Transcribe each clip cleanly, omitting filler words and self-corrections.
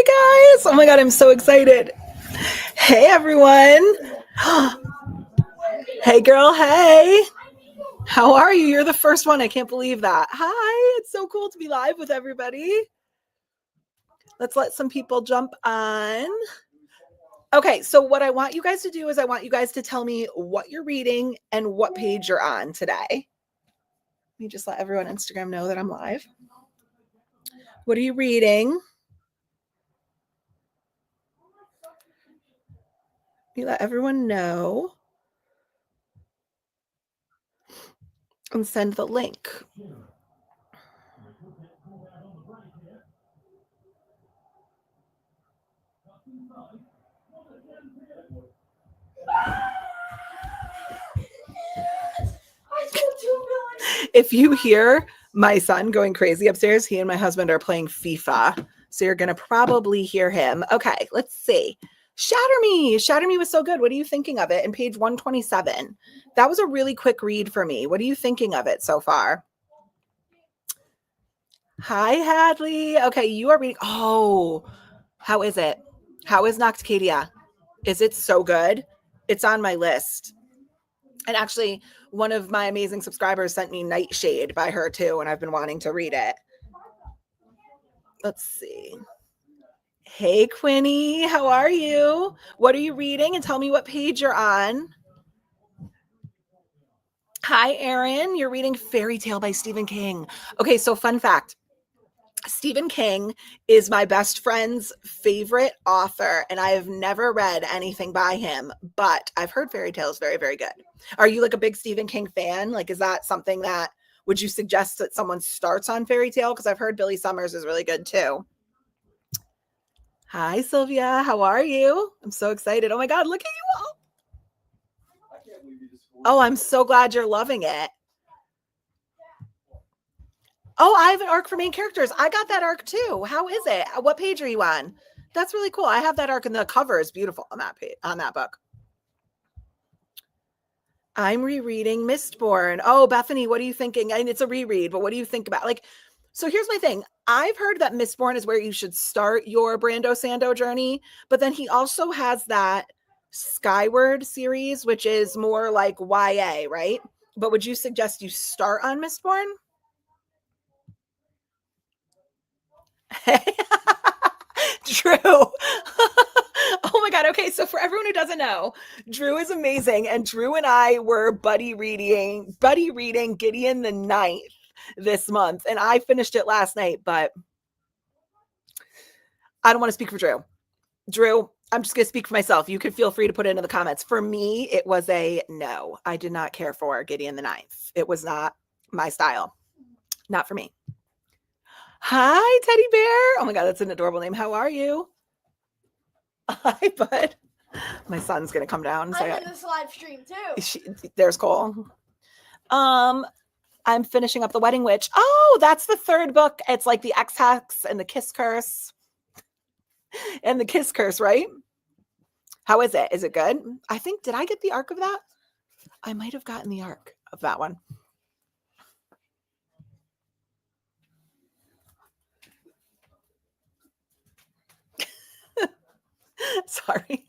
Hi, guys. Oh my God, I'm so excited. Hey, everyone. Hey, girl. Hey. How are you? You're the first one. I can't believe that. Hi. It's so cool to be live with everybody. Let's let some people jump on. Okay, so what I want you guys to do is I want you guys to tell me what you're reading and what page you're on today. Let me just let everyone on Instagram know that I'm live. What are you reading? You let everyone know and send the link. If you hear my son going crazy upstairs, he and my husband are playing FIFA. So you're going to probably hear him. Okay, let's see. Shatter Me. Shatter Me was so good. What are you thinking of it? In page 127. That was a really quick read for me. What are you thinking of it so far? Hi, Hadley. Okay, you are reading. Oh, how is it? How is Nocticadia? Is it so good? It's on my list. And actually, one of my amazing subscribers sent me Nightshade by her too, and I've been wanting to read it. Let's see. Hey, Quinny, how are you? What are you reading? And tell me what page you're on. Hi, Erin. You're reading Fairy Tale by Stephen King. Okay, so fun fact. Stephen King is my best friend's favorite author, and I have never read anything by him, but I've heard Fairy Tale is very, very good. Are you like a big Stephen King fan? Like, is that something that, would you suggest that someone starts on Fairy Tale? Because I've heard Billy Summers is really good too. Hi, Sylvia. How are you? I'm so excited. Oh my God, look at you all. Oh, I'm so glad you're loving it. Oh, I have an arc for main characters. I got that arc too. How is it? What page are you on? That's really cool. I have that arc, and the cover is beautiful on that page, on that book. I'm rereading Mistborn. Oh, Bethany, what are you thinking? And it's a reread, but what do you think about, like, so here's my thing. I've heard that Mistborn is where you should start your Brando Sando journey, but then he also has that Skyward series, which is more like YA, right? But would you suggest you start on Mistborn? Drew. Oh my God. Okay. So for everyone who doesn't know, Drew is amazing. And Drew and I were buddy reading Gideon the Ninth this month. And I finished it last night, but I don't want to speak for Drew. Drew, I'm just going to speak for myself. You can feel free to put it into the comments. For me, it was a no. I did not care for Gideon the Ninth. It was not my style. Not for me. Hi, Teddy Bear. Oh my God, that's an adorable name. How are you? Hi, bud. My son's gonna come down and say, I'm in this live stream too. There's Cole. I'm finishing up The Wedding Witch. Oh, that's the third book. It's like the X-Hex and the Kiss Curse. And the Kiss Curse, right? How is it? Is it good? I think, did I get the arc of that? I might have gotten the arc of that one. Sorry.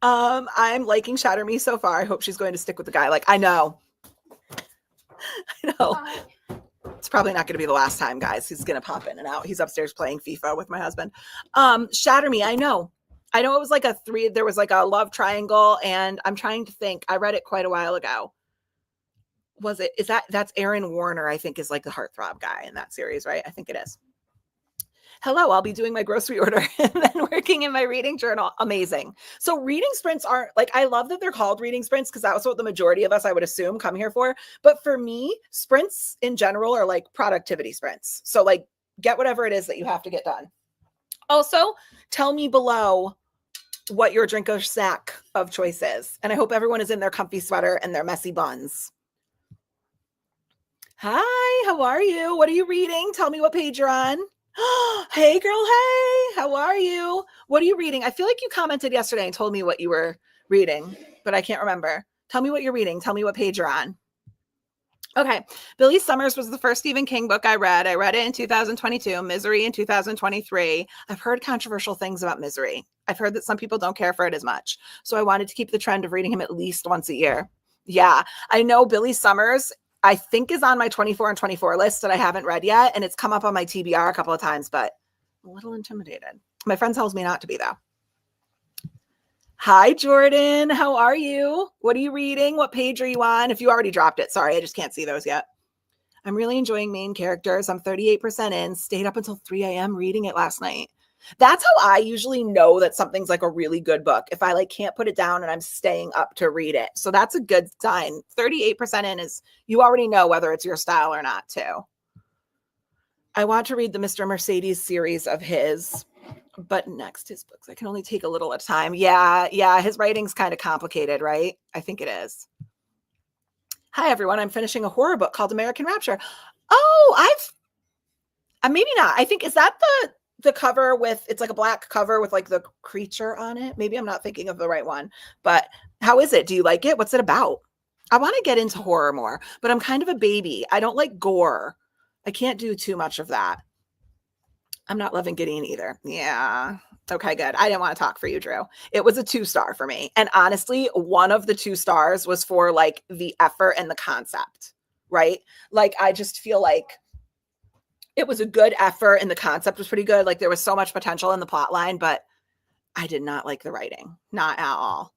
I'm liking Shatter Me so far. I hope she's going to stick with the guy. Like, I know. It's probably not going to be the last time, guys. He's going to pop in and out. He's upstairs playing FIFA with my husband. Shatter Me. I know it was like there was like a love triangle, and I'm trying to think. I read it quite a while ago. That's Aaron Warner, I think, is like the heartthrob guy in that series, right? I think it is. Hello, I'll be doing my grocery order and then working in my reading journal. Amazing. So reading sprints aren't like, I love that they're called reading sprints because that's what the majority of us, I would assume, come here for. But for me, sprints in general are like productivity sprints. So like, get whatever it is that you have to get done. Also, tell me below what your drink or snack of choice is. And I hope everyone is in their comfy sweater and their messy buns. Hi, how are you? What are you reading? Tell me what page you're on. Hey girl, hey, how are you? What are you reading? I feel like you commented yesterday and told me what you were reading, but I can't remember. Tell me what you're reading. Tell me what page you're on. Okay. Billy Summers was the first Stephen King book I read. I read it in 2022, Misery in 2023. I've heard controversial things about Misery. I've heard that some people don't care for it as much. So I wanted to keep the trend of reading him at least once a year. Yeah. I know Billy Summers, I think, is on my 24 and 24 list that I haven't read yet. And it's come up on my TBR a couple of times, but I'm a little intimidated. My friend tells me not to be, though. Hi, Jordan. How are you? What are you reading? What page are you on? If you already dropped it, sorry, I just can't see those yet. I'm really enjoying main characters. I'm 38% in, stayed up until 3 a.m. reading it last night. That's how I usually know that something's like a really good book. If I like can't put it down and I'm staying up to read it. So that's a good sign. 38% in is, you already know whether it's your style or not too. I want to read the Mr. Mercedes series of his. But next, his books, I can only take a little at a time. Yeah. His writing's kind of complicated, right? I think it is. Hi, everyone. I'm finishing a horror book called American Rapture. Oh, maybe not. I think, is that the cover with, it's like a black cover with like the creature on it? Maybe I'm not thinking of the right one. But how is it? Do you like it? What's it about? I want to get into horror more, but I'm kind of a baby. I don't like gore. I can't do too much of that. I'm not loving Gideon either. Yeah. Okay, good. I didn't want to talk for you, Drew. It was a 2-star for me. And honestly, one of the 2 stars was for like the effort and the concept, right? Like, I just feel like it was a good effort and the concept was pretty good. Like, there was so much potential in the plot line, but I did not like the writing. Not at all.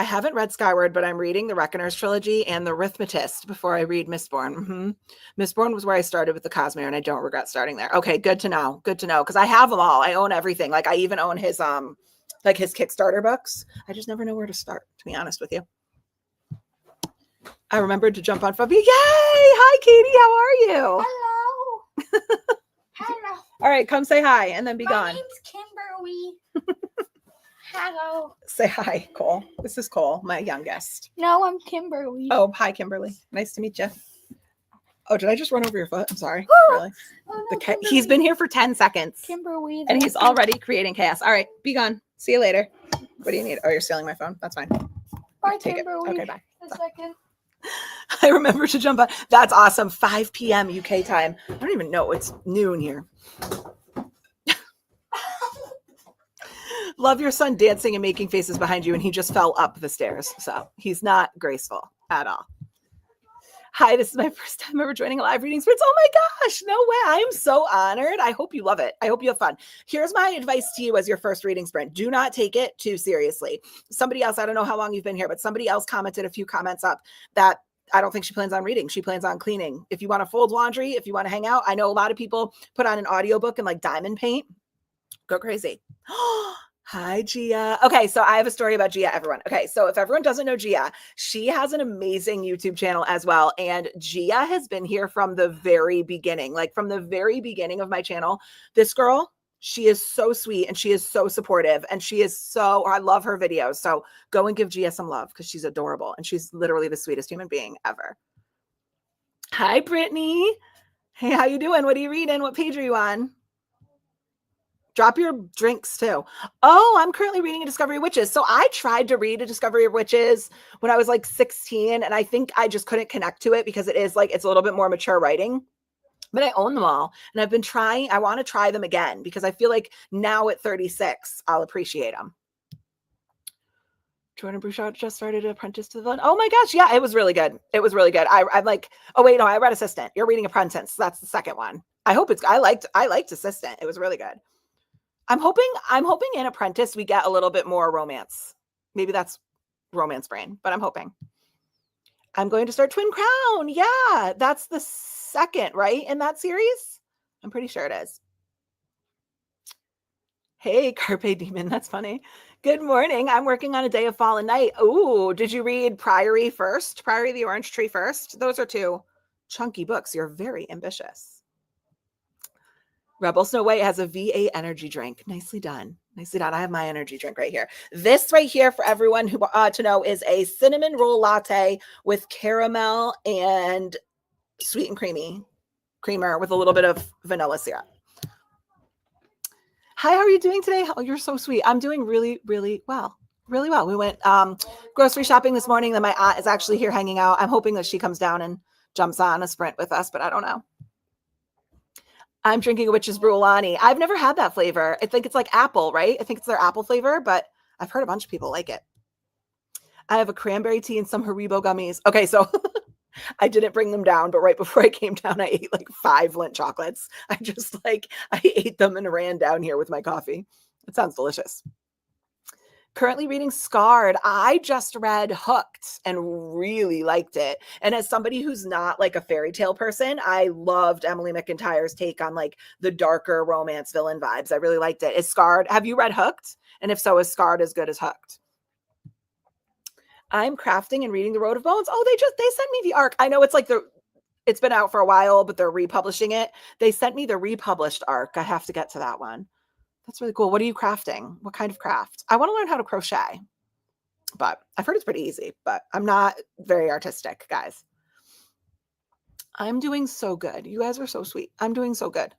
I haven't read Skyward, but I'm reading the Reckoner's trilogy and the Arithmetist before I read Mistborn. Mistborn was where I started with the Cosmere, and I don't regret starting there. Okay, good to know. Good to know, because I have them all. I own everything. Like, I even own his like his Kickstarter books. I just never know where to start, to be honest with you. I remembered to jump on Fubby. Yay! Hi, Katie. How are you? Hello. Hello. All right, come say hi and then be gone. My name's Kimberly. Hello. Say hi, Cole. This is Cole, my youngest. No, I'm Kimberly. Oh, hi, Kimberly. Nice to meet you. Oh, did I just run over your foot? I'm sorry. Really? Oh, no, He's been here for 10 seconds. Kimberly. And he's already creating chaos. All right, be gone. See you later. What do you need? Oh, you're stealing my phone. That's fine. Bye, Take Kimberly. it. Okay, bye. A second. I remember to jump on. That's awesome. 5 p.m. UK time. I don't even know. It's noon here. Love your son dancing and making faces behind you, and he just fell up the stairs. So he's not graceful at all. Hi, this is my first time ever joining a live reading sprints. Oh my gosh, no way. I am so honored. I hope you love it. I hope you have fun. Here's my advice to you as your first reading sprint. Do not take it too seriously. Somebody else, I don't know how long you've been here, but somebody else commented a few comments up that I don't think she plans on reading. She plans on cleaning. If you want to fold laundry, if you want to hang out, I know a lot of people put on an audiobook and like diamond paint. Go crazy. Hi, Gia. Okay, so I have a story about Gia, everyone. Okay, so if everyone doesn't know Gia, she has an amazing YouTube channel as well. And Gia has been here from the very beginning, like from the very beginning of my channel. This girl, she is so sweet and she is so supportive and she is so, I love her videos. So go and give Gia some love because she's adorable and she's literally the sweetest human being ever. Hi, Brittany. Hey, how you doing? What are you reading? What page are you on? Drop your drinks too. Oh, I'm currently reading A Discovery of Witches. So I tried to read A Discovery of Witches when I was like 16, and I think I just couldn't connect to it because it is like, it's a little bit more mature writing, but I own them all. And I've been trying, I want to try them again because I feel like now at 36, I'll appreciate them. Jordan Bouchard just started Apprentice to the Villain. Oh my gosh. Yeah, it was really good. It was really good. I'm like, oh wait, no, I read Assistant. You're reading Apprentice. That's the second one. I hope it's, I liked Assistant. It was really good. I'm hoping in Apprentice we get a little bit more romance. Maybe that's romance brain, but I'm hoping. I'm going to start Twin Crown. Yeah, that's the second, right, in that series? I'm pretty sure it is. Hey, Carpe Demon, that's funny. Good morning. I'm working on A Day of Fallen Night. Ooh, did you read Priory first? Priory the Orange Tree first? Those are two chunky books. You're very ambitious. Rebel Snow White has a V8 energy drink. Nicely done. Nicely done. I have my energy drink right here. This right here for everyone who to know is a cinnamon roll latte with caramel and sweet and creamer with a little bit of vanilla syrup. Hi, how are you doing today? Oh, you're so sweet. I'm doing really, really well. really well. We went grocery shopping this morning. Then my aunt is actually here hanging out. I'm hoping that she comes down and jumps on a sprint with us, but I don't know. I'm drinking a witch's brew Alani. I've never had that flavor. I think it's like apple, right? I think it's their apple flavor, but I've heard a bunch of people like it. I have a cranberry tea and some Haribo gummies. Okay, so I didn't bring them down, but right before I came down, I ate like 5 Lindt chocolates. I ate them and ran down here with my coffee. It sounds delicious. Currently reading Scarred. I just read Hooked and really liked it. And as somebody who's not like a fairy tale person, I loved Emily McIntyre's take on like the darker romance villain vibes. I really liked it. Is Scarred, have you read Hooked? And if so, is Scarred as good as Hooked? I'm crafting and reading The Road of Bones. Oh, they sent me the arc. I know it's like it's been out for a while, but they're republishing it. They sent me the republished arc. I have to get to that one. That's really cool. What are you crafting? What kind of craft? I want to learn how to crochet, but I've heard it's pretty easy, but I'm not very artistic, guys. I'm doing so good. You guys are so sweet. I'm doing so good.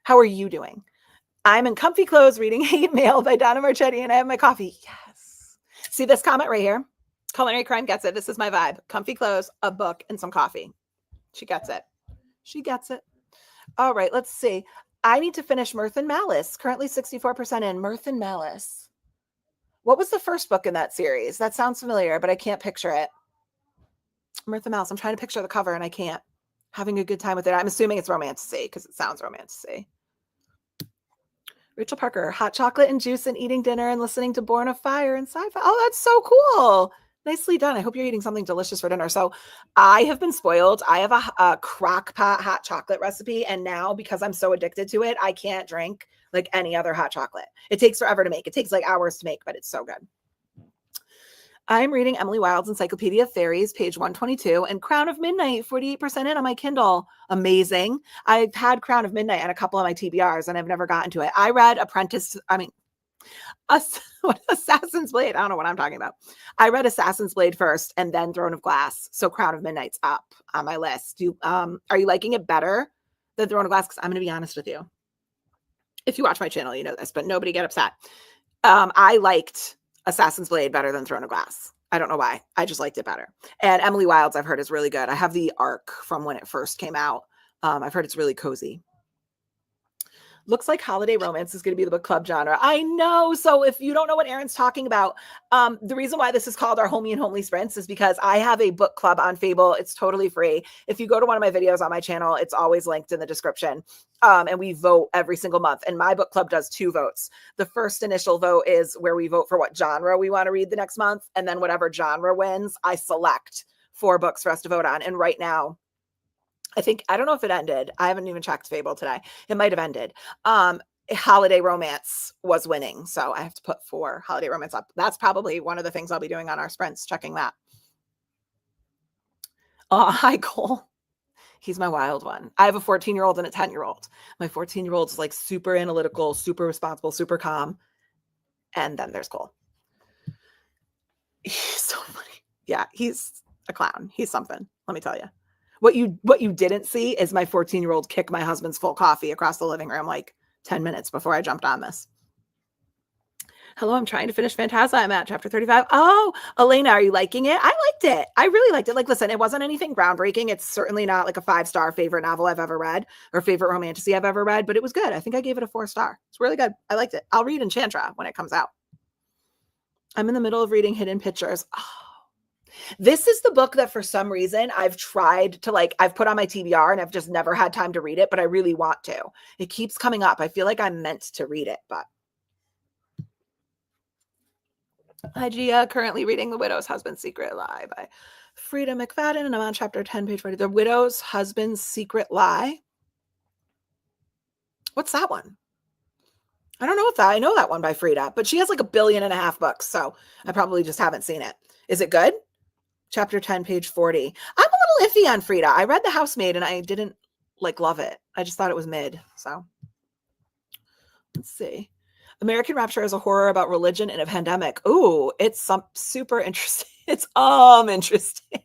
How are you doing? I'm in comfy clothes reading Hate Mail by Donna Marchetti, and I have my coffee. Yes. See this comment right here? Culinary Crime gets it. This is my vibe. Comfy clothes, a book, and some coffee. She gets it. She gets it. All right, let's see. I need to finish Mirth and Malice. Currently 64% in. Mirth and Malice. What was the first book in that series? That sounds familiar, but I can't picture it. Mirth and Malice. I'm trying to picture the cover and I can't. Having a good time with it. I'm assuming it's romantasy because it sounds romantasy. Rachel Parker. Hot chocolate and juice and eating dinner and listening to Born of Fire and sci-fi. Oh, that's so cool. Nicely done. I hope you're eating something delicious for dinner. So I have been spoiled. I have a crock pot hot chocolate recipe. And now because I'm so addicted to it, I can't drink like any other hot chocolate. It takes forever to make. It takes like hours to make, but it's so good. I'm reading Emily Wilde's Encyclopedia of Fairies, page 122, and Crown of Midnight, 48% in on my Kindle. Amazing. I've had Crown of Midnight on a couple of my TBRs and I've never gotten to it. I read Assassin's Blade. I don't know what I'm talking about. I read Assassin's Blade first and then Throne of Glass. So Crown of Midnight's up on my list. Are you liking it better than Throne of Glass? Because I'm going to be honest with you. If you watch my channel, you know this, but nobody get upset. I liked Assassin's Blade better than Throne of Glass. I don't know why. I just liked it better. And Emily Wilde's I've heard is really good. I have the arc from when it first came out. I've heard it's really cozy. Looks like holiday romance is going to be the book club genre. I know. So if you don't know what Erin's talking about, the reason why this is called our Homey and Homely Sprints is because I have a book club on Fable. It's totally free. If you go to one of my videos on my channel, it's always linked in the description. And we vote every single month. And my book club does 2 votes. The first initial vote is where we vote for what genre we want to read the next month. And then whatever genre wins, I select 4 books for us to vote on. And right now, I don't know if it ended. I haven't even checked Fable today. It might have ended. Holiday romance was winning. So I have to put 4 holiday romance up. That's probably one of the things I'll be doing on our sprints, checking that. Hi, Cole. He's my wild one. I have a 14-year-old and a 10-year-old. My 14-year-old is like super analytical, super responsible, super calm. And then there's Cole. He's so funny. Yeah, he's a clown. He's something. Let me tell you. What you didn't see is my 14-year-old kick my husband's full coffee across the living room like 10 minutes before I jumped on this. Hello, I'm trying to finish Phantasma. I'm at chapter 35. Oh, Elena, are you liking it? I liked it. I really liked it. Like, listen, it wasn't anything groundbreaking. It's certainly not like a 5-star favorite novel I've ever read or favorite romantasy I've ever read, but it was good. I think I gave it a 4-star. It's really good. I liked it. I'll read Enchantra when it comes out. I'm in the middle of reading Hidden Pictures. Oh. This is the book that for some reason I've tried to I've put on my TBR and I've just never had time to read it, but I really want to. It keeps coming up. I feel like I'm meant to read it, but. Hi, Gia, currently reading The Widow's Husband's Secret Lie by Frida McFadden, and I'm on chapter 10, page 40. The Widow's Husband's Secret Lie. What's that one? I don't know I know that one by Frida, but she has like 1.5 billion books, so I probably just haven't seen it. Is it good? Chapter 10, page 40. I'm a little iffy on Frida. I read The Housemaid and I didn't love it. I just thought it was mid. So let's see. American Rapture is a horror about religion in a pandemic. Ooh, it's super interesting. It's interesting.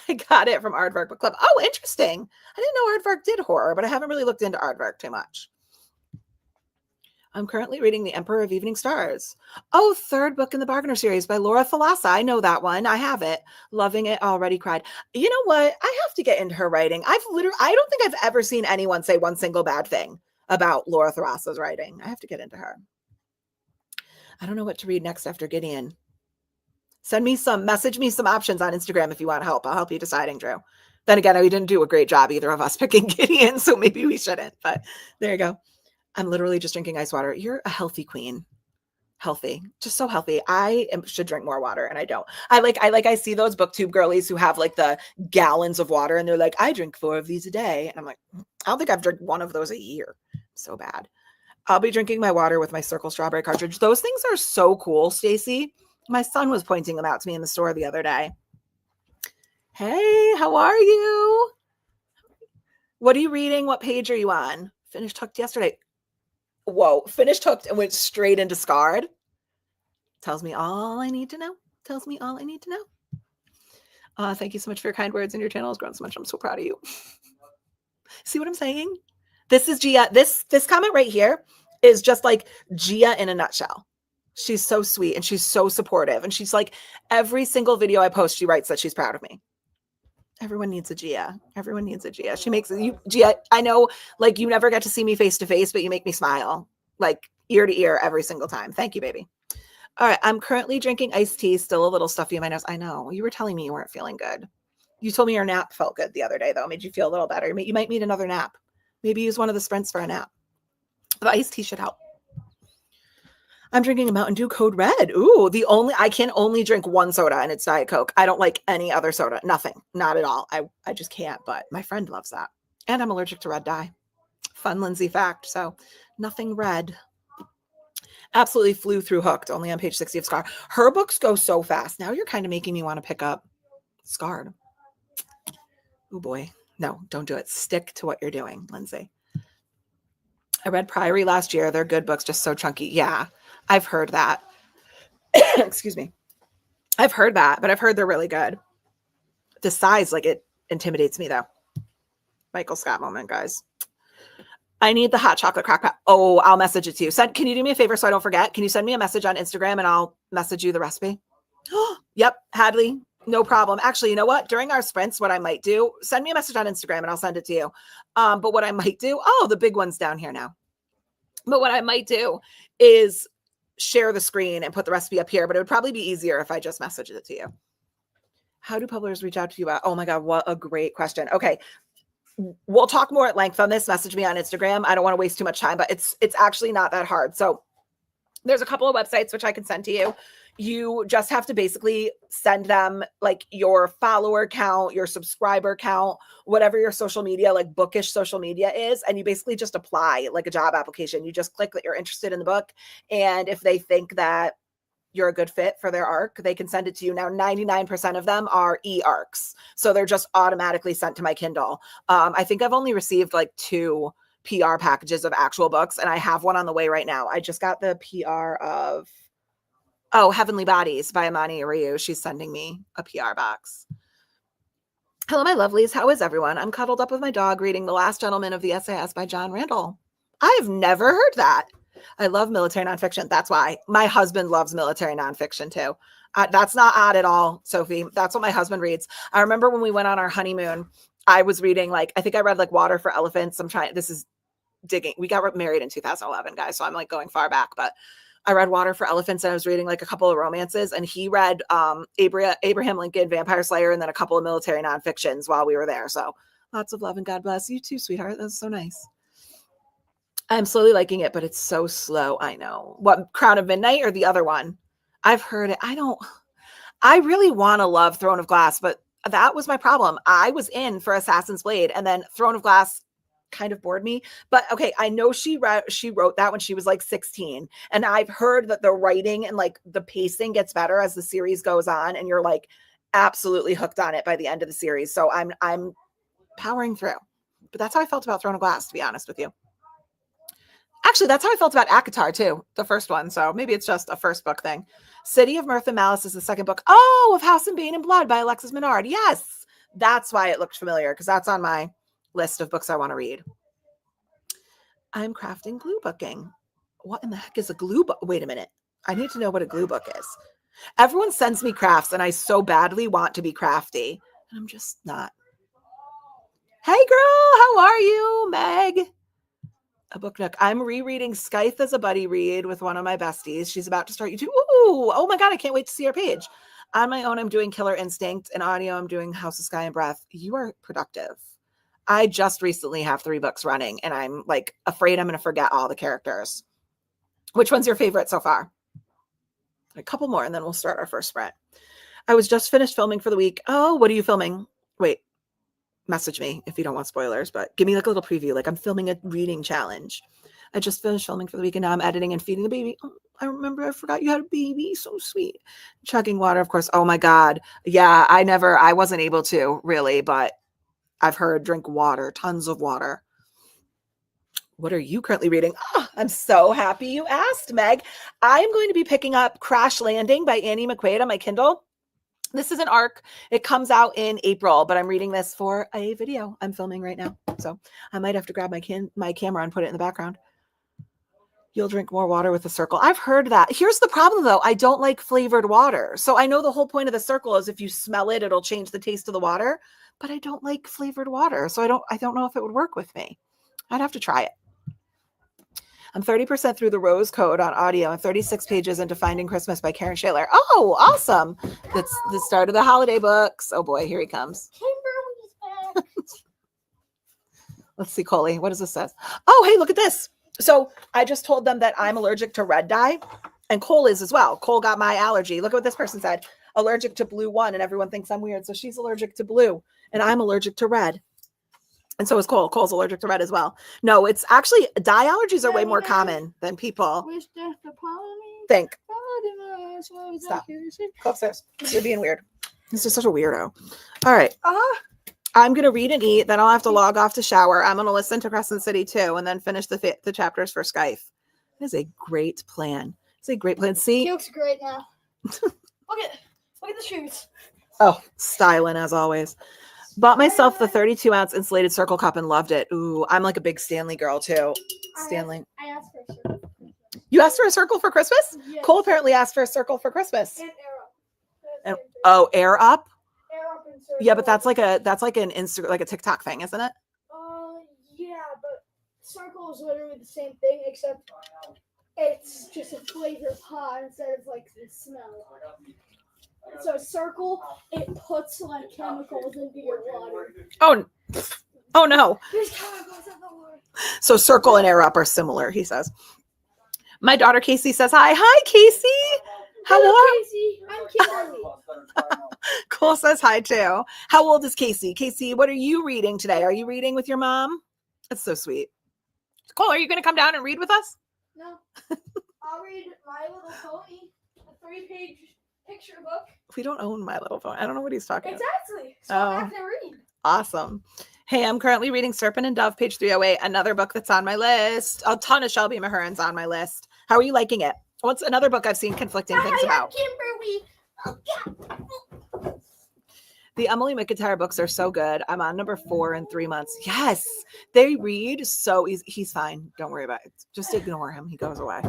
I got it from Aardvark Book Club. Oh, interesting. I didn't know Aardvark did horror, but I haven't really looked into Aardvark too much. I'm currently reading The Emperor of Evening Stars. Oh, third book in the Bargainer series by Laura Thalassa. I know that one. I have it. Loving it. Already cried. You know what? I have to get into her writing. I don't think I've ever seen anyone say one single bad thing about Laura Thalassa's writing. I have to get into her. I don't know what to read next after Gideon. Message me some options on Instagram if you want help. I'll help you deciding, Drew. Then again, we didn't do a great job, either of us, picking Gideon, so maybe we shouldn't, but there you go. I'm literally just drinking ice water. You're a healthy queen. Healthy, just so healthy. Should drink more water, and I don't. I see those booktube girlies who have like the gallons of water, and they're like, I drink 4 of these a day, and I'm like, I don't think I've drank 1 of those a year. So bad. I'll be drinking my water with my Circle strawberry cartridge. Those things are so cool, Stacy. My son was pointing them out to me in the store the other day. Hey, how are you? What are you reading? What page are you on? Finished Hooked yesterday. Whoa, finished Hooked and went straight into Scarred. Tells me all I need to know. Tells me all I need to know. Thank you so much for your kind words, and your channel has grown so much. I'm so proud of you. See what I'm saying? This is Gia. This comment right here is just like Gia in a nutshell. She's so sweet and she's so supportive. And she's like, every single video I post, she writes that she's proud of me. Everyone needs a Gia. Everyone needs a Gia. She makes you, Gia. I know, like, you never get to see me face to face, but you make me smile, like ear to ear every single time. Thank you, baby. All right. I'm currently drinking iced tea, still a little stuffy in my nose. I know. You were telling me you weren't feeling good. You told me your nap felt good the other day, though. Made you feel a little better. You might need another nap. Maybe use one of the sprints for a nap. The iced tea should help. I'm drinking a Mountain Dew Code Red. Ooh, I can only drink 1 soda, and it's Diet Coke. I don't like any other soda. Nothing. Not at all. I just can't, but my friend loves that. And I'm allergic to red dye. Fun Lindsay fact. So nothing red. Absolutely flew through Hooked, only on page 60 of Scar. Her books go so fast. Now you're kind of making me want to pick up Scarred. Oh boy. No, don't do it. Stick to what you're doing, Lindsay. I read Priory last year. They're good books, just so chunky. Yeah, I've heard that. Excuse me. I've heard that, but I've heard they're really good. The size, like, it intimidates me, though. Michael Scott moment, guys. I need the hot chocolate crack pot. Oh, I'll message it to you. Can you do me a favor so I don't forget? Can you send me a message on Instagram and I'll message you the recipe? Yep, Hadley. No problem. Actually, you know what? During our sprints, what I might do, send me a message on Instagram and I'll send it to you. But what I might do, the big one's down here now. But what I might do is share the screen and put the recipe up here, but it would probably be easier if I just messaged it to you. How do publishers reach out to you about? Oh my God, what a great question. Okay. We'll talk more at length on this. Message me on Instagram. I don't want to waste too much time, but it's actually not that hard. So there's a couple of websites which I can send to you. You just have to basically send them like your follower count, your subscriber count, whatever your social media, like bookish social media is. And you basically just apply like a job application. You just click that you're interested in the book. And if they think that you're a good fit for their arc, they can send it to you. Now, 99% of them are e-arcs. So they're just automatically sent to my Kindle. I think I've only received like 2 PR packages of actual books, and I have one on the way right now. I just got the PR of, Heavenly Bodies by Amani Ryu. She's sending me a PR box. Hello, my lovelies. How is everyone? I'm cuddled up with my dog reading The Last Gentleman of the SAS by John Randall. I've never heard that. I love military nonfiction. That's why. My husband loves military nonfiction too. That's not odd at all, Sophie. That's what my husband reads. I remember when we went on our honeymoon, I was reading I think I read like Water for Elephants. This is digging. We got married in 2011, guys. So I'm like going far back, but I read Water for Elephants and I was reading like a couple of romances, and he read Abraham Lincoln, Vampire Slayer, and then a couple of military nonfictions while we were there. So lots of love and God bless you too, sweetheart. That's so nice. I'm slowly liking it, but it's so slow. I know. What, Crown of Midnight or the other one? I've heard it. I really want to love Throne of Glass, but that was my problem. I was in for Assassin's Blade, and then Throne of Glass kind of bored me. But okay, I know she wrote that when she was like 16, and I've heard that the writing and like the pacing gets better as the series goes on, and you're like absolutely hooked on it by the end of the series. So I'm powering through. But that's how I felt about Throne of Glass, to be honest with you. Actually, that's how I felt about ACOTAR too, the first one. So maybe it's just a first book thing. City of Mirth and Malice is the second book. Oh, of House and Bane and Blood by Alexis Menard. Yes, that's why it looked familiar, because that's on my list of books I want to read. I'm crafting glue booking. What in the heck is a glue book? Wait a minute. I need to know what a glue book is. Everyone sends me crafts and I so badly want to be crafty. And I'm just not. Hey girl, how are you, Meg? A book nook. I'm rereading Scythe as a buddy read with one of my besties. She's about to start YouTube. Ooh, oh my God, I can't wait to see her page. On my own, I'm doing Killer Instinct. In audio, I'm doing House of Sky and Breath. You are productive. I just recently have 3 books running and I'm like afraid I'm going to forget all the characters. Which one's your favorite so far? A couple more and then we'll start our first sprint. I was just finished filming for the week. Oh, what are you filming? Wait, message me if you don't want spoilers, but give me like a little preview. Like I'm filming a reading challenge. I just finished filming for the week and now I'm editing and feeding the baby. Oh, I forgot you had a baby. So sweet. Chugging water, of course. Oh my God. Yeah, I wasn't able to really, but I've heard drink water, tons of water. What are you currently reading? Oh, I'm so happy you asked, Meg. I am going to be picking up Crash Landing by Annie McQuaid on my Kindle. This is an ARC. It comes out in April, but I'm reading this for a video I'm filming right now. So I might have to grab my camera and put it in the background. You'll drink more water with the circle. I've heard that. Here's the problem though. I don't like flavored water. So I know the whole point of the circle is if you smell it, it'll change the taste of the water, but I don't like flavored water. So I don't know if it would work with me. I'd have to try it. I'm 30% through the Rose Code on audio and 36 pages into Finding Christmas by Karen Shaler. Oh, awesome. That's the start of the holiday books. Oh boy, here he comes. Kimberly's back. Let's see, Coley. What does this say? Oh, hey, look at this. So I just told them that I'm allergic to red dye and Cole is as well. Cole got my allergy. Look at what this person said. Allergic to blue 1 and everyone thinks I'm weird. So she's allergic to blue and I'm allergic to red. And so is Cole. Cole's allergic to red as well. No, it's actually dye allergies are way more common than people think. Stop. Go upstairs. You're being weird. This is such a weirdo. All right. I'm going to read and eat. Then I'll have to log off to shower. I'm going to listen to Crescent City 2 and then finish the chapters for Scythe. It is a great plan. It's a great plan. See? He looks great now. Look at the shoes. Oh, styling as always. Bought myself the 32-ounce insulated circle cup and loved it. Ooh, I'm like a big Stanley girl too. Stanley. I asked for a circle. You asked for a circle for Christmas? Yes. Cole apparently asked for a circle for Christmas. And air up. And, oh, air up? Air up and circle. Yeah, but that's like an Insta, like a TikTok thing, isn't it? Yeah, but circle is literally the same thing except it's just a flavor pot instead of like the smell. So circle, it puts like chemicals into your water. Oh no. There's chemicals in the water. So circle and air up are similar, he says. My daughter Casey says hi. Hi, Casey. How old? Casey, I'm Kimberly. Cole says hi too. How old is Casey? Casey, what are you reading today? Are you reading with your mom? That's so sweet. Cole, are you going to come down and read with us? No. I'll read My Little Pony, a 3-page picture book. We don't own My Little Pony. I don't know what he's talking about. Exactly. So I have to read. Awesome. Hey, I'm currently reading Serpent and Dove, page 308, another book that's on my list. A ton of Shelby Mahurin's on my list. How are you liking it? What's another book I've seen conflicting things about? Kimberly. Oh, yeah. The Emily McIntyre books are so good. I'm on number 4 in 3 months. Yes, they read so easy. He's fine. Don't worry about it. Just ignore him. He goes away.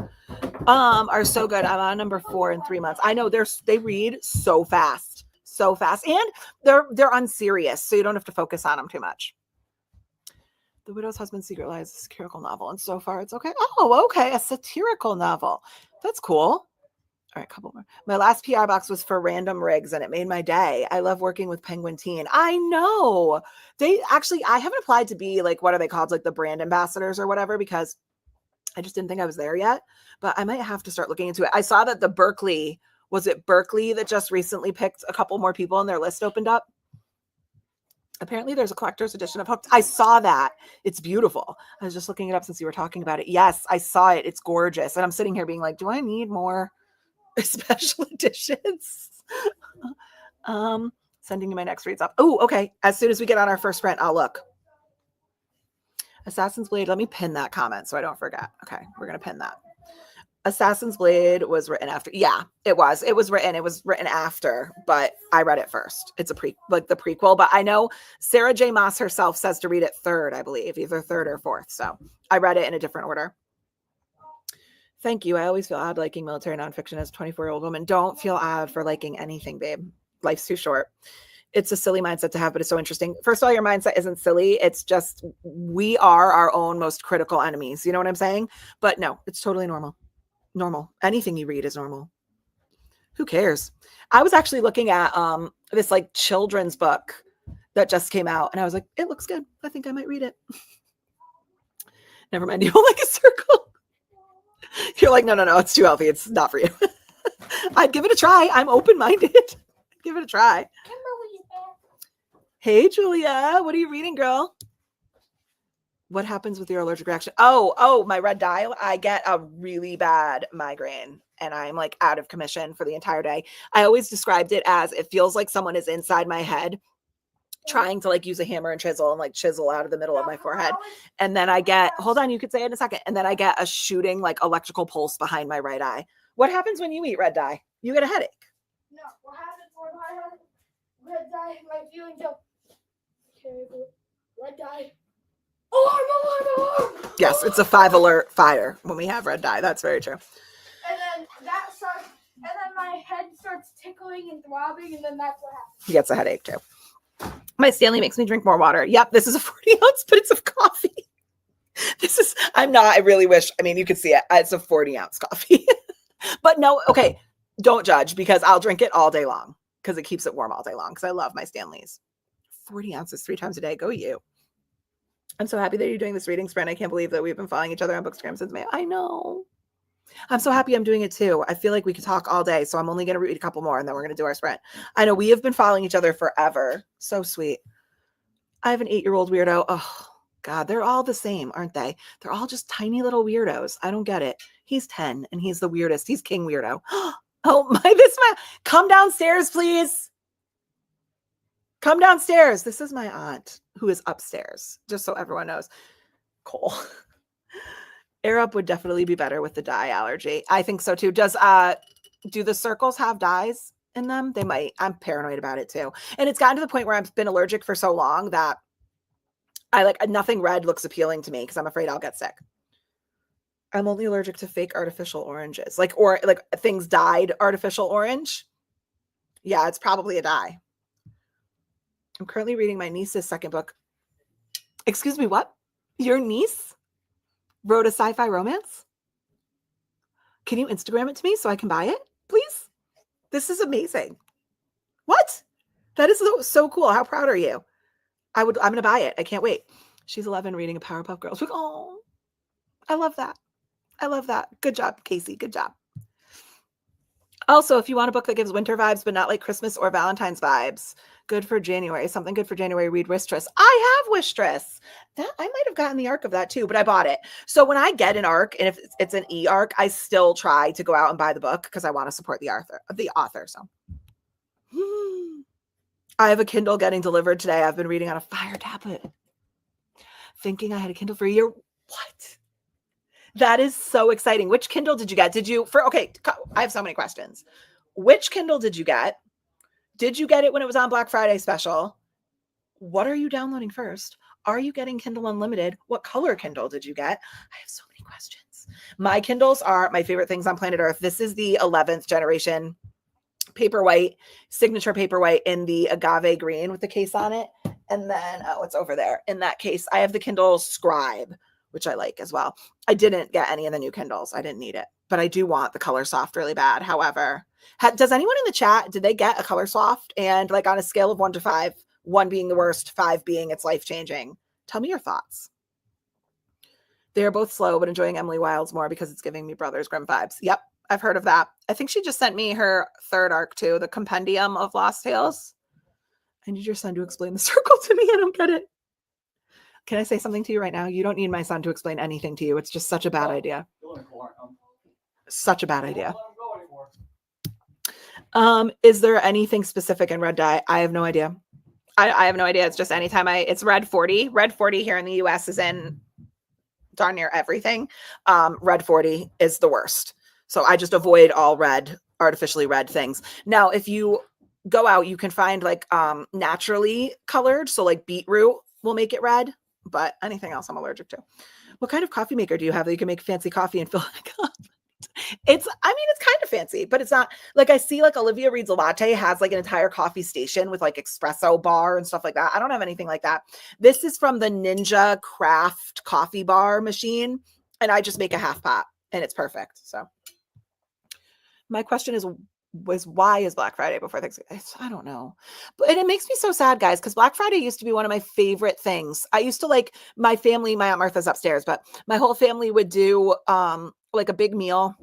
Are so good. I'm on number 4 in 3 months. I know they read so fast, and they're unserious, so you don't have to focus on them too much. The Widow's Husband's Secret Lies is a satirical novel, and so far it's okay. Oh, okay, a satirical novel. That's cool. All right, couple more. My last PR box was for Random Rigs and it made my day. I love working with Penguin Teen. I know. I haven't applied to be like, what are they called? Like the brand ambassadors or whatever, because I just didn't think I was there yet, but I might have to start looking into it. I saw that Berkeley that just recently picked a couple more people and their list opened up? Apparently there's a collector's edition of Hooked. I saw that. It's beautiful. I was just looking it up since you were talking about it. Yes, I saw it. It's gorgeous. And I'm sitting here being like, do I need more special editions? Sending you my next reads up. Oh, okay. As soon as we get on our first sprint, I'll look. Assassin's Blade. Let me pin that comment so I don't forget. Okay, we're going to pin that. Assassin's Blade was written after. Yeah, it was. It was written after, but I read it first. It's the prequel, but I know Sarah J. Maas herself says to read it third, I believe, either third or fourth. So I read it in a different order. Thank you. I always feel odd liking military nonfiction as a 24-year-old woman. Don't feel odd for liking anything, babe. Life's too short. It's a silly mindset to have, but it's so interesting. First of all, your mindset isn't silly. It's just we are our own most critical enemies. You know what I'm saying? But no, it's totally normal. Normal. Anything you read is normal. Who cares? I was actually looking at this like children's book that just came out, and I was like, it looks good. I think I might read it. Never mind. You don't like a circle. You're like, no, it's too healthy. It's not for you. I'd give it a try. I'm open-minded. Give it a try. Hey, Julia. What are you reading, girl? What happens with your allergic reaction? Oh, my red dye. I get a really bad migraine and I'm like out of commission for the entire day. I always described it as it feels like someone is inside my head trying to like use a hammer and chisel and like chisel out of the middle of my forehead. And then I get, hold on, you could say it in a second. And then I get a shooting like electrical pulse behind my right eye. What happens when you eat red dye? You get a headache. No, what happens when I have red dye? My viewing go, okay, red dye. Alarm! Yes, it's a 5-alert fire when we have red dye. That's very true. And then that starts, and then my head starts tickling and throbbing, and then that's what happens. He gets a headache too. My Stanley makes me drink more water. Yep, this is a 40 ounce, but it's of coffee. I really wish, I mean, you could see it. It's a 40 ounce coffee. But no, okay, don't judge because I'll drink it all day long because it keeps it warm all day long because I love my Stanleys. 40 ounces 3 times a day. Go you. I'm so happy that you're doing this reading sprint. I can't believe that we've been following each other on Bookstagram since May. I know. I'm so happy I'm doing it too. I feel like we could talk all day, so I'm only going to read a couple more and then we're going to do our sprint. I know we have been following each other forever. So sweet. I have an 8-year-old weirdo. Oh, God, they're all the same, aren't they? They're all just tiny little weirdos. I don't get it. He's 10 and he's the weirdest. He's king weirdo. Oh, come downstairs, please. Come downstairs. This is my aunt who is upstairs, just so everyone knows. Cole. Air Up would definitely be better with the dye allergy. I think so too. Do the circles have dyes in them? They might. I'm paranoid about it too. And it's gotten to the point where I've been allergic for so long that I like nothing red looks appealing to me because I'm afraid I'll get sick. I'm only allergic to fake artificial oranges, or things dyed artificial orange. Yeah, it's probably a dye. I'm currently reading my niece's second book. Excuse me, what? Your niece wrote a sci-fi romance? Can you Instagram it to me so I can buy it, please? This is amazing. What? That is so cool. How proud are you? I'm going to buy it. I can't wait. She's 11 reading a Powerpuff Girls book. Oh, I love that. I love that. Good job, Casey. Good job. Also, if you want a book that gives winter vibes, but not like Christmas or Valentine's vibes, good for January. Something good for January. Read Wistress. I have Wistress. That I might have gotten the arc of that too, but I bought it. So when I get an arc, and if it's an e-arc, I still try to go out and buy the book because I want to support the author. So I have a Kindle getting delivered today. I've been reading on a Fire tablet, thinking I had a Kindle for a year. What? That is so exciting. Which Kindle did you get? I have so many questions. Which Kindle did you get? Did you get it when it was on Black Friday special? What are you downloading first? Are you getting Kindle Unlimited? What color Kindle did you get? I have so many questions. My Kindles are my favorite things on planet Earth. This is the 11th generation Paperwhite, signature Paperwhite in the agave green with the case on it. And then, it's over there. In that case, I have the Kindle Scribe, which I like as well. I didn't get any of the new Kindles. I didn't need it, but I do want the Color Soft really bad. However, does anyone in the chat, did they get a Color Soft? And like on a scale of 1 to 5, 1 being the worst, 5 being it's life-changing. Tell me your thoughts. They are both slow, but enjoying Emily Wilde's more because it's giving me Brothers Grimm vibes. Yep, I've heard of that. I think she just sent me her 3rd arc too, the Compendium of Lost Tales. I need your son to explain the circle to me. I don't get it. Can I say something to you right now? You don't need my son to explain anything to you. It's just such a bad idea. Such a bad idea. Is there anything specific in red dye? I have no idea. I have no idea. It's just anytime it's red 40. Red 40 here in the US is in darn near everything. Red 40 is the worst. So I just avoid all red, artificially red things. Now, if you go out, you can find like naturally colored. So like beetroot will make it red. But anything else I'm allergic to. What kind of coffee maker do you have that you can make fancy coffee and fill it up? It's kind of fancy, but it's not like I see like Olivia Reads a Latte has like an entire coffee station with like espresso bar and stuff like that. I don't have anything like that. This is from the Ninja Craft coffee bar machine, and I just make a half pot and it's perfect. So my question is why is Black Friday before Thanksgiving? I don't know. But and it makes me so sad, guys, because Black Friday used to be one of my favorite things. I used to like my family, my Aunt Martha's upstairs, but my whole family would do like a big meal.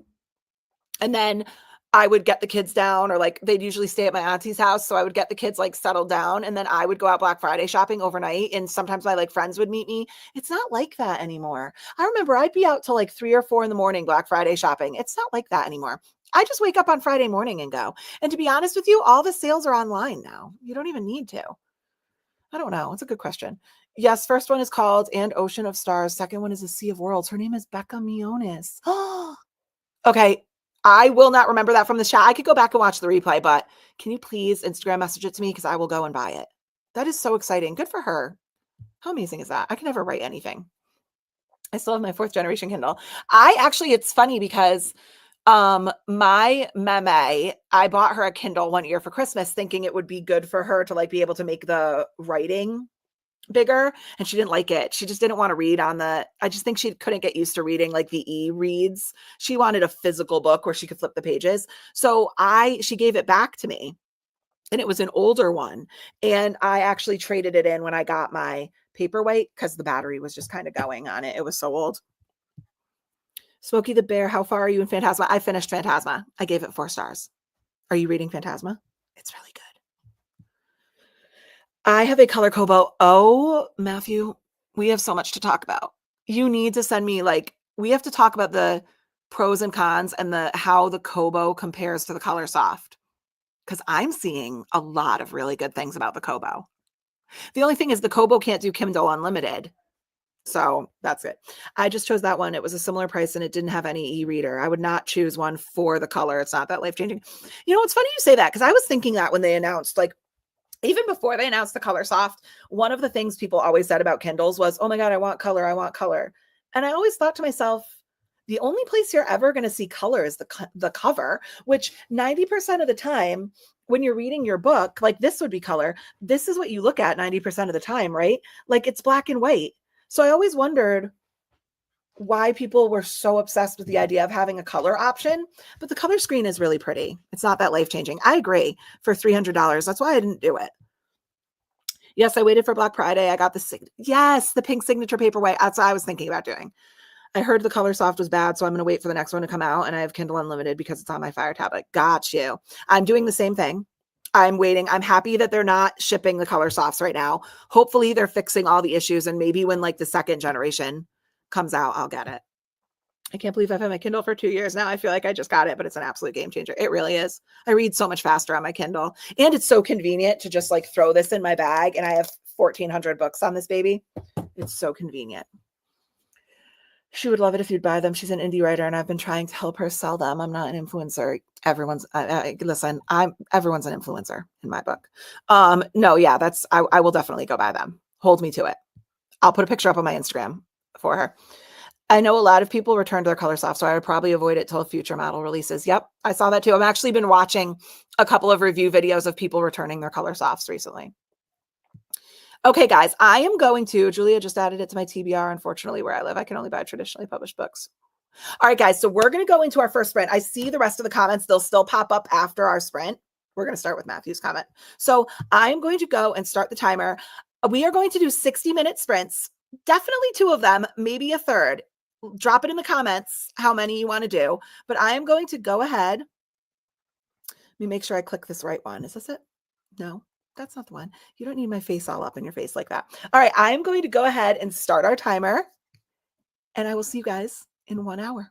And then I would get the kids down, or like they'd usually stay at my auntie's house. So I would get the kids like settled down, and then I would go out Black Friday shopping overnight. And sometimes my like friends would meet me. It's not like that anymore. I remember I'd be out till like 3 or 4 in the morning Black Friday shopping. It's not like that anymore. I just wake up on Friday morning and go. And to be honest with you, all the sales are online now. You don't even need to. I don't know. It's a good question. Yes, first one is called And Ocean of Stars. Second one is A Sea of Worlds. Her name is Becca Mionis. Okay. I will not remember that from the chat. I could go back and watch the replay, but can you please Instagram message it to me? Because I will go and buy it. That is so exciting. Good for her. How amazing is that? I can never write anything. I still have my 4th generation Kindle. It's funny because my meme, I bought her a Kindle one year for Christmas thinking it would be good for her to like be able to make the writing bigger, and she didn't like it. She just didn't want to read on I just think she couldn't get used to reading like the e-reads. She wanted a physical book where she could flip the pages. So she gave it back to me, and it was an older one. And I actually traded it in when I got my paperweight because the battery was just kind of going on it. It was so old. Smokey the Bear, how far are you in Phantasma? I finished Phantasma. I gave it 4 stars. Are you reading Phantasma? It's really good. I have a color Kobo. Oh, Matthew, we have so much to talk about. You need to send me we have to talk about the pros and cons and how the Kobo compares to the Color Soft. Because I'm seeing a lot of really good things about the Kobo. The only thing is the Kobo can't do Kindle Unlimited. So that's it. I just chose that one. It was a similar price and it didn't have any e-reader. I would not choose one for the color. It's not that life-changing. You know, it's funny you say that because I was thinking that when they announced, even before they announced the Color Soft, one of the things people always said about Kindles was, oh my God, I want color. I want color. And I always thought to myself, the only place you're ever going to see color is the cover, which 90% of the time when you're reading your book, like this would be color. This is what you look at 90% of the time, right? Like it's black and white. So I always wondered why people were so obsessed with the idea of having a color option, but the color screen is really pretty. It's not that life-changing. I agree for $300. That's why I didn't do it. Yes, I waited for Black Friday. I got the pink signature paperweight. That's what I was thinking about doing. I heard the Color Soft was bad, so I'm going to wait for the next one to come out, and I have Kindle Unlimited because it's on my Fire tablet. Got you. I'm doing the same thing. I'm waiting. I'm happy that they're not shipping the Color Softs right now. Hopefully they're fixing all the issues, and maybe when like the 2nd generation comes out, I'll get it. I can't believe I've had my Kindle for 2 years now. I feel like I just got it, but it's an absolute game changer. It really is. I read so much faster on my Kindle, and it's so convenient to just like throw this in my bag, and I have 1,400 books on this baby. It's so convenient. She would love it if you'd buy them. She's an indie writer, and I've been trying to help her sell them. I'm not an influencer. Everyone's an influencer in my book. No, yeah, I will definitely go buy them. Hold me to it. I'll put a picture up on my Instagram for her. I know a lot of people return to their Color Soft, so I would probably avoid it till future model releases. Yep, I saw that too. I've actually been watching a couple of review videos of people returning their Color Softs recently. Okay, guys, I am going to, Julia just added it to my TBR. Unfortunately, where I live, I can only buy traditionally published books. All right, guys, so we're going to go into our first sprint. I see the rest of the comments. They'll still pop up after our sprint. We're going to start with Matthew's comment. So I'm going to go and start the timer. We are going to do 60-minute sprints, definitely 2 of them, maybe a third. Drop it in the comments how many you want to do, but I am going to go ahead. Let me make sure I click this right one. Is this it? No. That's not the one. You don't need my face all up in your face like that. All right, I'm going to go ahead and start our timer, and I will see you guys in 1 hour.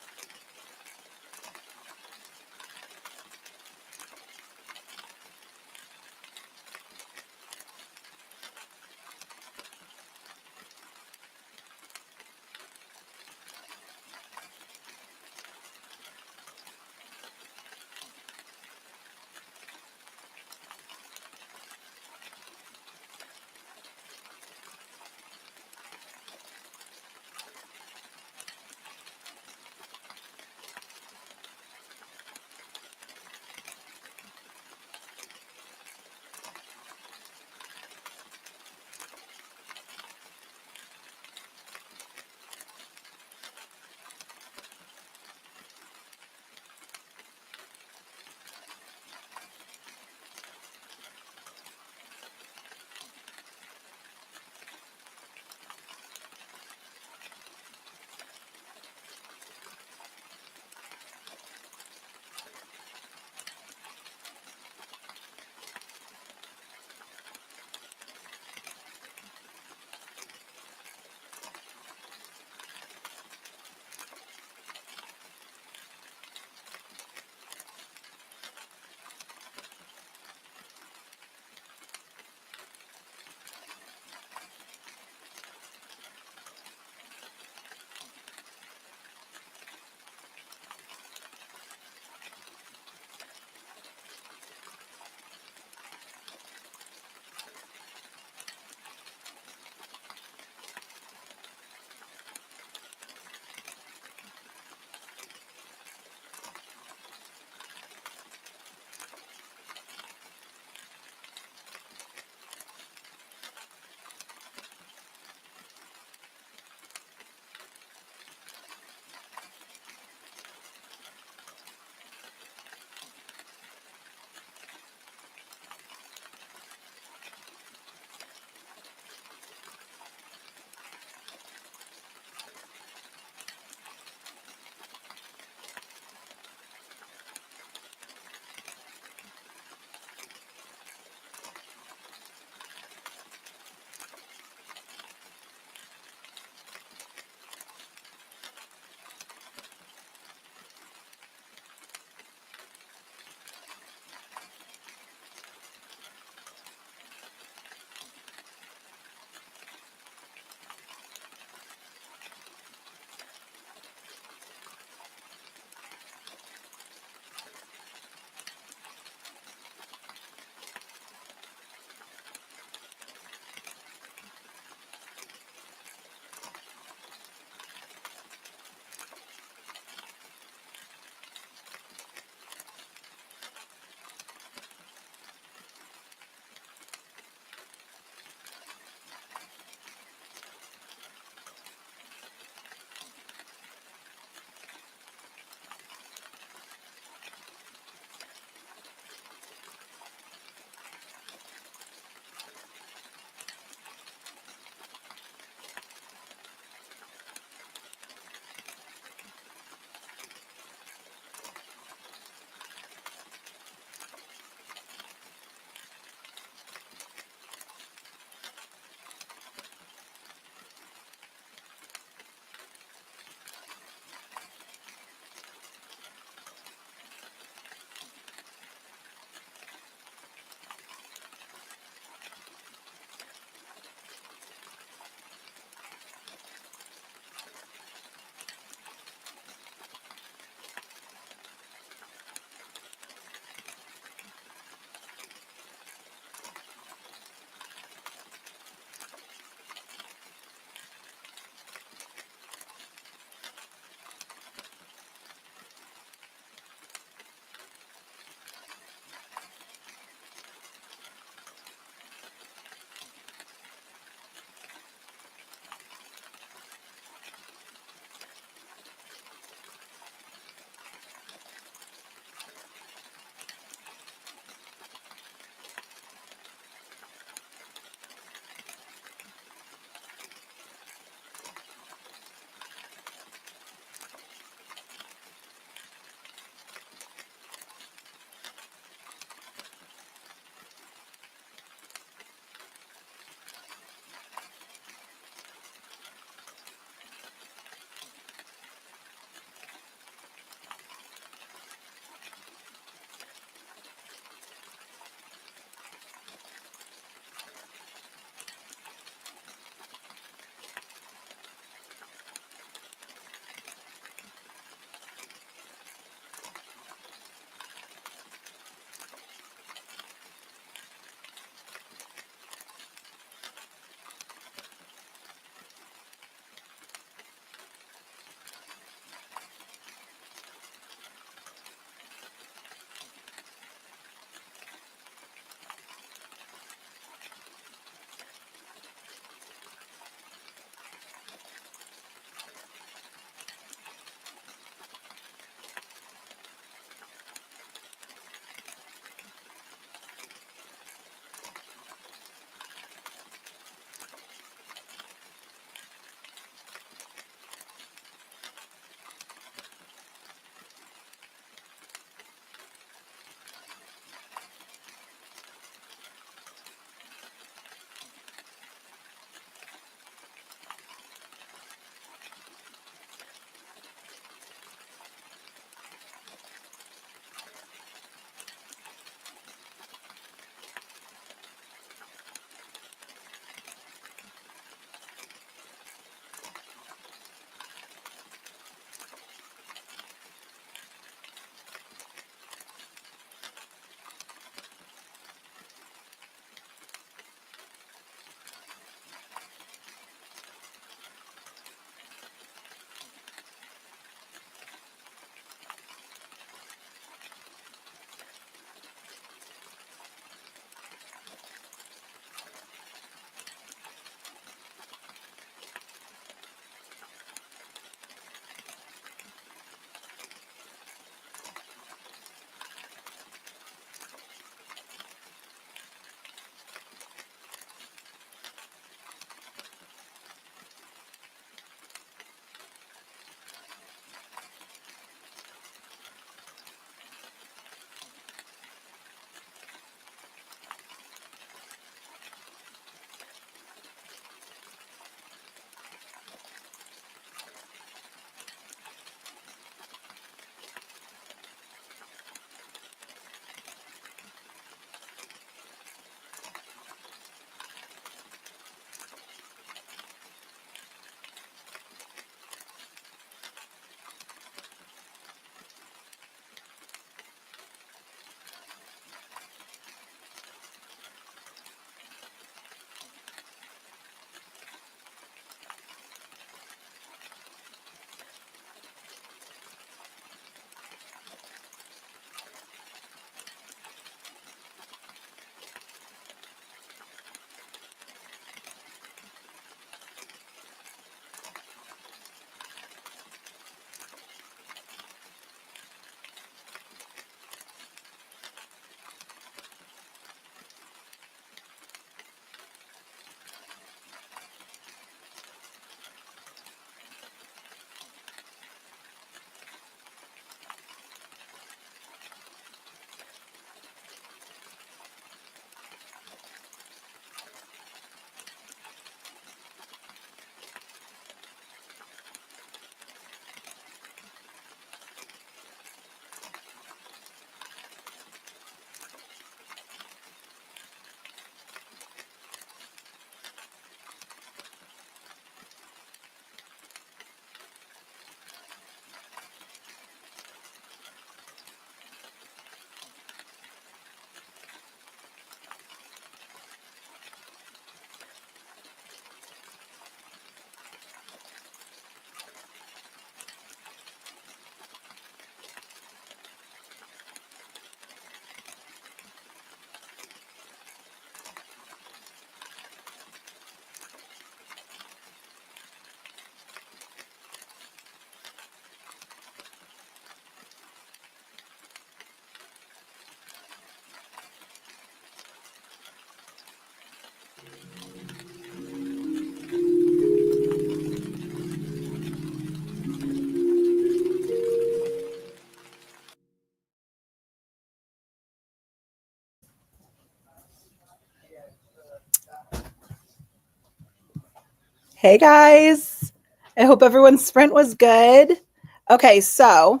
Hey guys, I hope everyone's sprint was good. Okay, so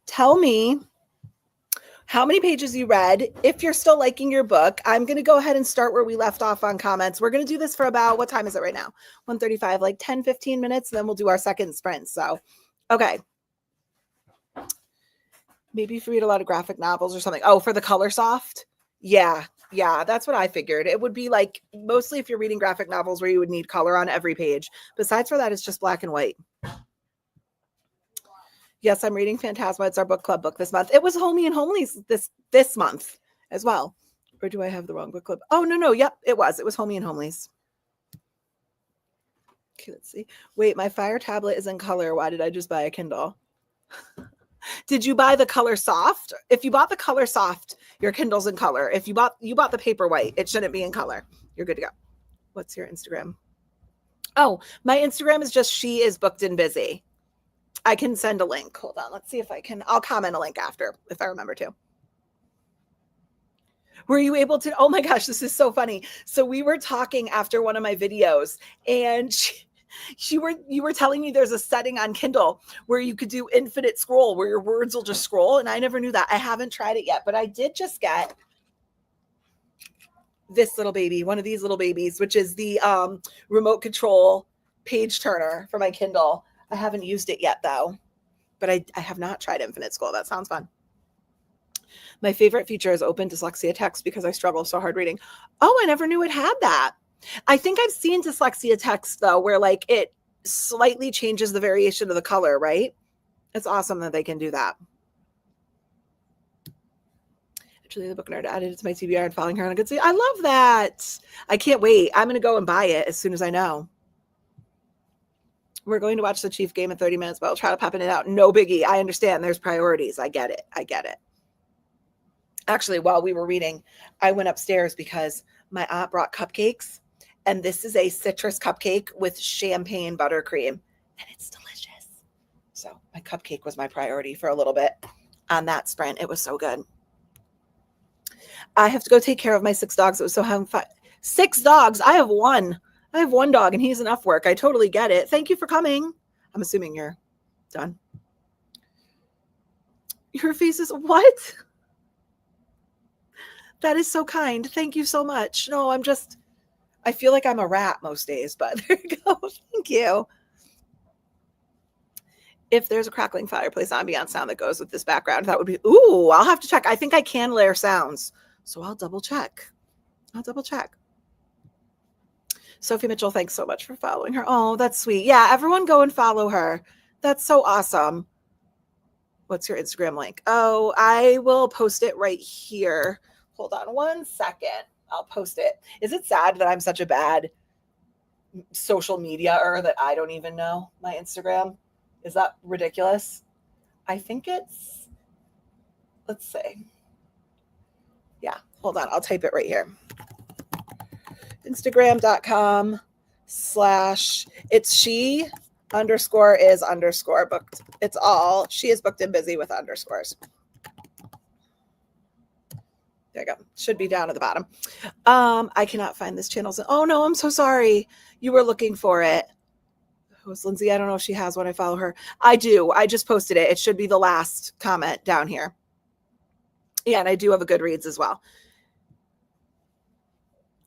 tell me how many pages you read. If you're still liking your book, I'm going to go ahead and start where we left off on comments. We're going to do this for about, what time is it right now? 1:35, like 10, 15 minutes, and then we'll do our second sprint. So, okay. Maybe if you read a lot of graphic novels or something. Oh, for the color soft? Yeah, that's what I figured. It would be like mostly if you're reading graphic novels where you would need color on every page. Besides for that, it's just black and white. Yes, I'm reading Phantasma. It's our book club book this month. It was Homey and Homely's this month as well. Or do I have the wrong book club? Oh, no. Yep, it was. It was Homey and Homely's. Okay, let's see. Wait, my Fire tablet is in color. Why did I just buy a Kindle? Did you buy the color soft? If you bought the color soft, your Kindle's in color. If you bought the paper white, it shouldn't be in color. You're good to go. What's your Instagram? Oh, my Instagram is just She Is Booked and Busy. I can send a link. Hold on. Let's see if I can. I'll comment a link after if I remember to. Were you able to? Oh my gosh, this is so funny. So we were talking after one of my videos, and you were telling me there's a setting on Kindle where you could do infinite scroll, where your words will just scroll, and I never knew that. I haven't tried it yet, but I did just get this little baby, one of these little babies, which is the remote control page turner for my Kindle. I haven't used it yet though, but I have not tried infinite scroll. That sounds fun. My favorite feature is open dyslexia text because I struggle so hard reading. Oh, I never knew it had that. I think I've seen dyslexia text though, where like it slightly changes the variation of the color, right? It's awesome that they can do that. Actually, the book nerd added it to my TBR and following her on a good seat. I love that. I can't wait. I'm going to go and buy it as soon as I know. We're going to watch the Chief game in 30 minutes, but I'll try to pop in and out. No biggie. I understand. There's priorities. I get it. Actually, while we were reading, I went upstairs because my aunt brought cupcakes, and this is a citrus cupcake with champagne buttercream, and it's delicious. So my cupcake was my priority for a little bit on that sprint. It was so good. I have to go take care of my 6 dogs. It was so having fun. 6 dogs. I have one dog, and he's enough work. I totally get it. Thank you for coming. I'm assuming you're done. Your face is what? That is so kind. Thank you so much. No, I feel like I'm a rat most days, but there you go. Thank you. If there's a crackling fireplace ambiance sound that goes with this background, that would be, ooh, I'll have to check. I think I can layer sounds. So I'll double check. Sophie Mitchell, thanks so much for following her. Oh, that's sweet. Yeah, everyone go and follow her. That's so awesome. What's your Instagram link? Oh, I will post it right here. Hold on one second. I'll post it. Is it sad that I'm such a bad social media-er that I don't even know my Instagram? Is that ridiculous? I think it's, let's see. Yeah, hold on. I'll type it right here. Instagram.com/ it's she_is_booked. It's all she is booked and busy with underscores. There you go. Should be down at the bottom. I cannot find this channel. Oh no, I'm so sorry. You were looking for it. Who's Lindsay? I don't know if she has one. I follow her. I do. I just posted it. It should be the last comment down here. Yeah, and I do have a Goodreads as well.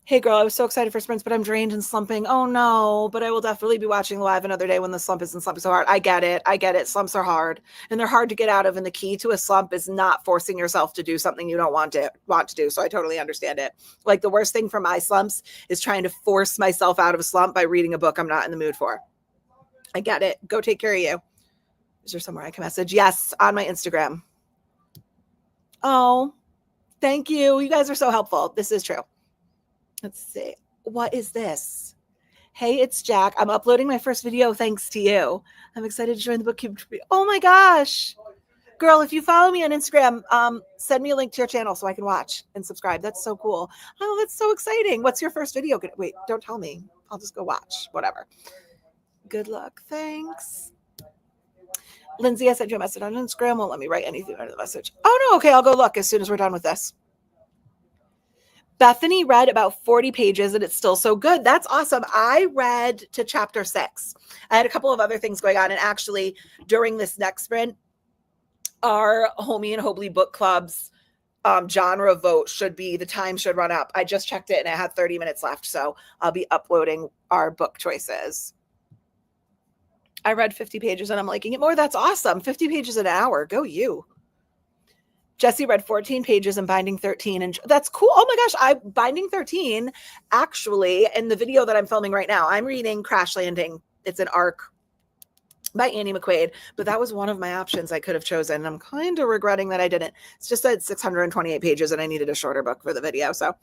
Hey girl, I was so excited for sprints, but I'm drained and slumping. Oh no, but I will definitely be watching live another day when the slump isn't slumping so hard. I get it. Slumps are hard and they're hard to get out of. And the key to a slump is not forcing yourself to do something you don't want to do. So I totally understand it. Like the worst thing for my slumps is trying to force myself out of a slump by reading a book I'm not in the mood for. I get it. Go take care of you. Is there somewhere I can message? Yes, on my Instagram. Oh, thank you. You guys are so helpful. This is true. Let's see. What is this? Hey, it's Jack. I'm uploading my first video thanks to you. I'm excited to join the book community. Oh my gosh. Girl, if you follow me on Instagram, send me a link to your channel so I can watch and subscribe. That's so cool. Oh, that's so exciting. What's your first video? Wait, don't tell me. I'll just go watch. Whatever. Good luck. Thanks. Lindsay, I sent you a message on Instagram. Won't let me write anything under the message. Oh, no. Okay, I'll go look as soon as we're done with this. Bethany read about 40 pages and it's still so good. That's awesome. I read to chapter 6. I had a couple of other things going on. And actually, during this next sprint, our Homey and Hobley book club's genre vote the time should run up. I just checked it and it had 30 minutes left. So I'll be uploading our book choices. I read 50 pages and I'm liking it more. That's awesome. 50 pages an hour. Go you. Jessie read 14 pages and Binding 13. And that's cool. Oh my gosh. Binding 13, actually, in the video that I'm filming right now, I'm reading Crash Landing. It's an arc by Annie McQuaid, but that was one of my options I could have chosen. I'm kind of regretting that I didn't. It's just that 628 pages and I needed a shorter book for the video. So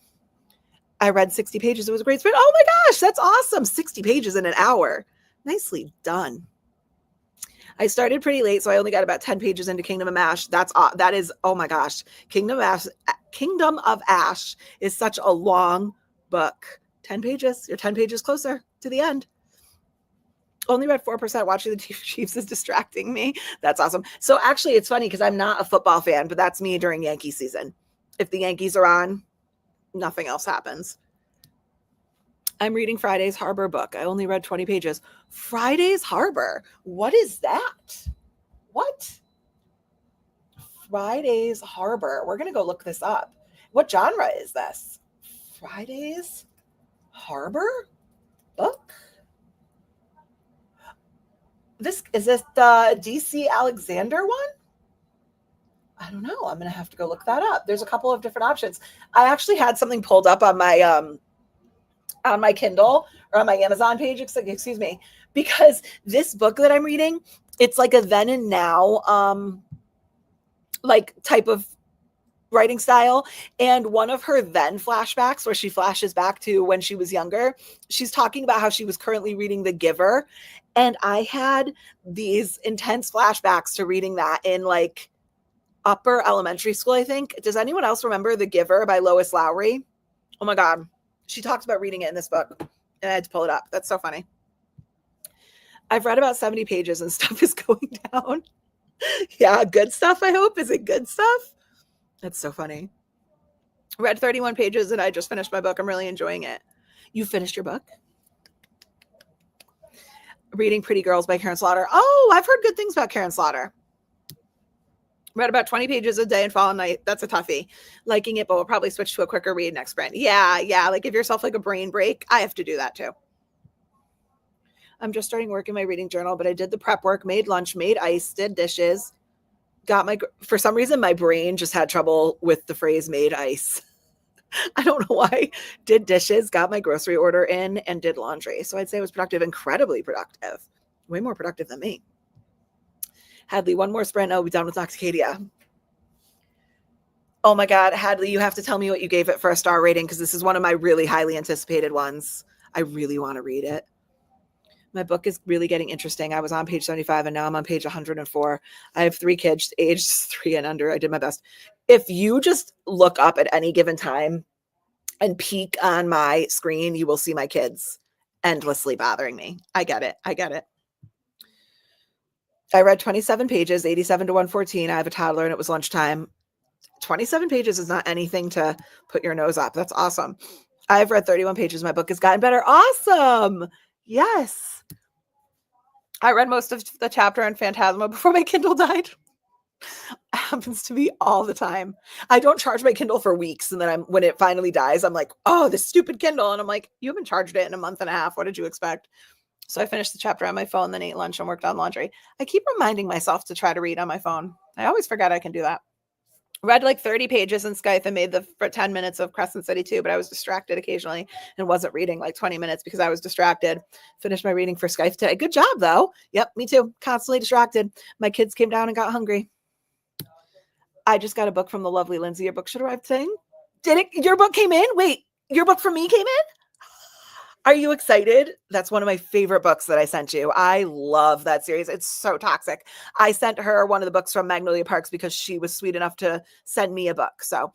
I read 60 pages. It was a great sprint. Oh my gosh, that's awesome. 60 pages in an hour. Nicely done. I started pretty late, so I only got about 10 pages into Kingdom of Ash. That is, oh my gosh. Kingdom of Ash is such a long book. 10 pages. You're 10 pages closer to the end. Only read 4%. Watching the Chiefs is distracting me. That's awesome. So actually, it's funny because I'm not a football fan, but that's me during Yankee season. If the Yankees are on, nothing else happens. I'm reading Friday's Harbor book. I only read 20 pages. Friday's Harbor. What is that? What? Friday's Harbor. We're going to go look this up. What genre is this? Friday's Harbor book? Is this the DC Alexander one? I don't know. I'm going to have to go look that up. There's a couple of different options. I actually had something pulled up on my Kindle or on my Amazon page, excuse me, because this book that I'm reading, it's like a then and now, like type of writing style. And one of her then flashbacks where she flashes back to when she was younger, she's talking about how she was currently reading The Giver. And I had these intense flashbacks to reading that in like upper elementary school, I think. Does anyone else remember The Giver by Lois Lowry? Oh my God. She talks about reading it in this book, and I had to pull it up. That's so funny. I've read about 70 pages and stuff is going down. Yeah, good stuff, I hope. Is it good stuff? That's so funny. Read 31 pages, and I just finished my book. I'm really enjoying it. You finished your book? Reading Pretty Girls by Karen Slaughter. Oh, I've heard good things about Karen Slaughter. Read about 20 pages a day and fall and night. That's a toughie. Liking it, but we'll probably switch to a quicker read next sprint. Yeah. Like give yourself like a brain break. I have to do that too. I'm just starting work in my reading journal, but I did the prep work, made lunch, made ice, did dishes. For some reason, my brain just had trouble with the phrase made ice. I don't know why. Did dishes, got my grocery order in, and did laundry. So I'd say it was productive, incredibly productive. Way more productive than me. Hadley, one more sprint. I'll be done with Noxcadia. Oh my God, Hadley, you have to tell me what you gave it for a star rating because this is one of my really highly anticipated ones. I really want to read it. My book is really getting interesting. I was on page 75 and now I'm on page 104. I have 3 kids aged 3 and under. I did my best. If you just look up at any given time and peek on my screen, you will see my kids endlessly bothering me. I get it. I read 27 pages, 87 to 114. I have a toddler and it was lunchtime. 27 pages is not anything to put your nose up. That's awesome. I've read 31 pages. My book has gotten better. Awesome. Yes. I read most of the chapter on Phantasma before my Kindle died. It happens to me all the time. I don't charge my Kindle for weeks. And then when it finally dies, I'm like, oh, this stupid Kindle. And I'm like, you haven't charged it in a month and a half. What did you expect? So I finished the chapter on my phone, then ate lunch and worked on laundry. I keep reminding myself to try to read on my phone. I always forget I can do that. Read like 30 pages in Skype and made for 10 minutes of Crescent City 2, but I was distracted occasionally and wasn't reading like 20 minutes because I was distracted. Finished my reading for Skype today. Good job, though. Yep, me too. Constantly distracted. My kids came down and got hungry. I just got a book from the lovely Lindsay. Your book should arrive today. Did it? Your book came in? Wait, your book from me came in? Are you excited? That's one of my favorite books that I sent you. I love that series. It's so toxic. I sent her one of the books from Magnolia Parks because she was sweet enough to send me a book. So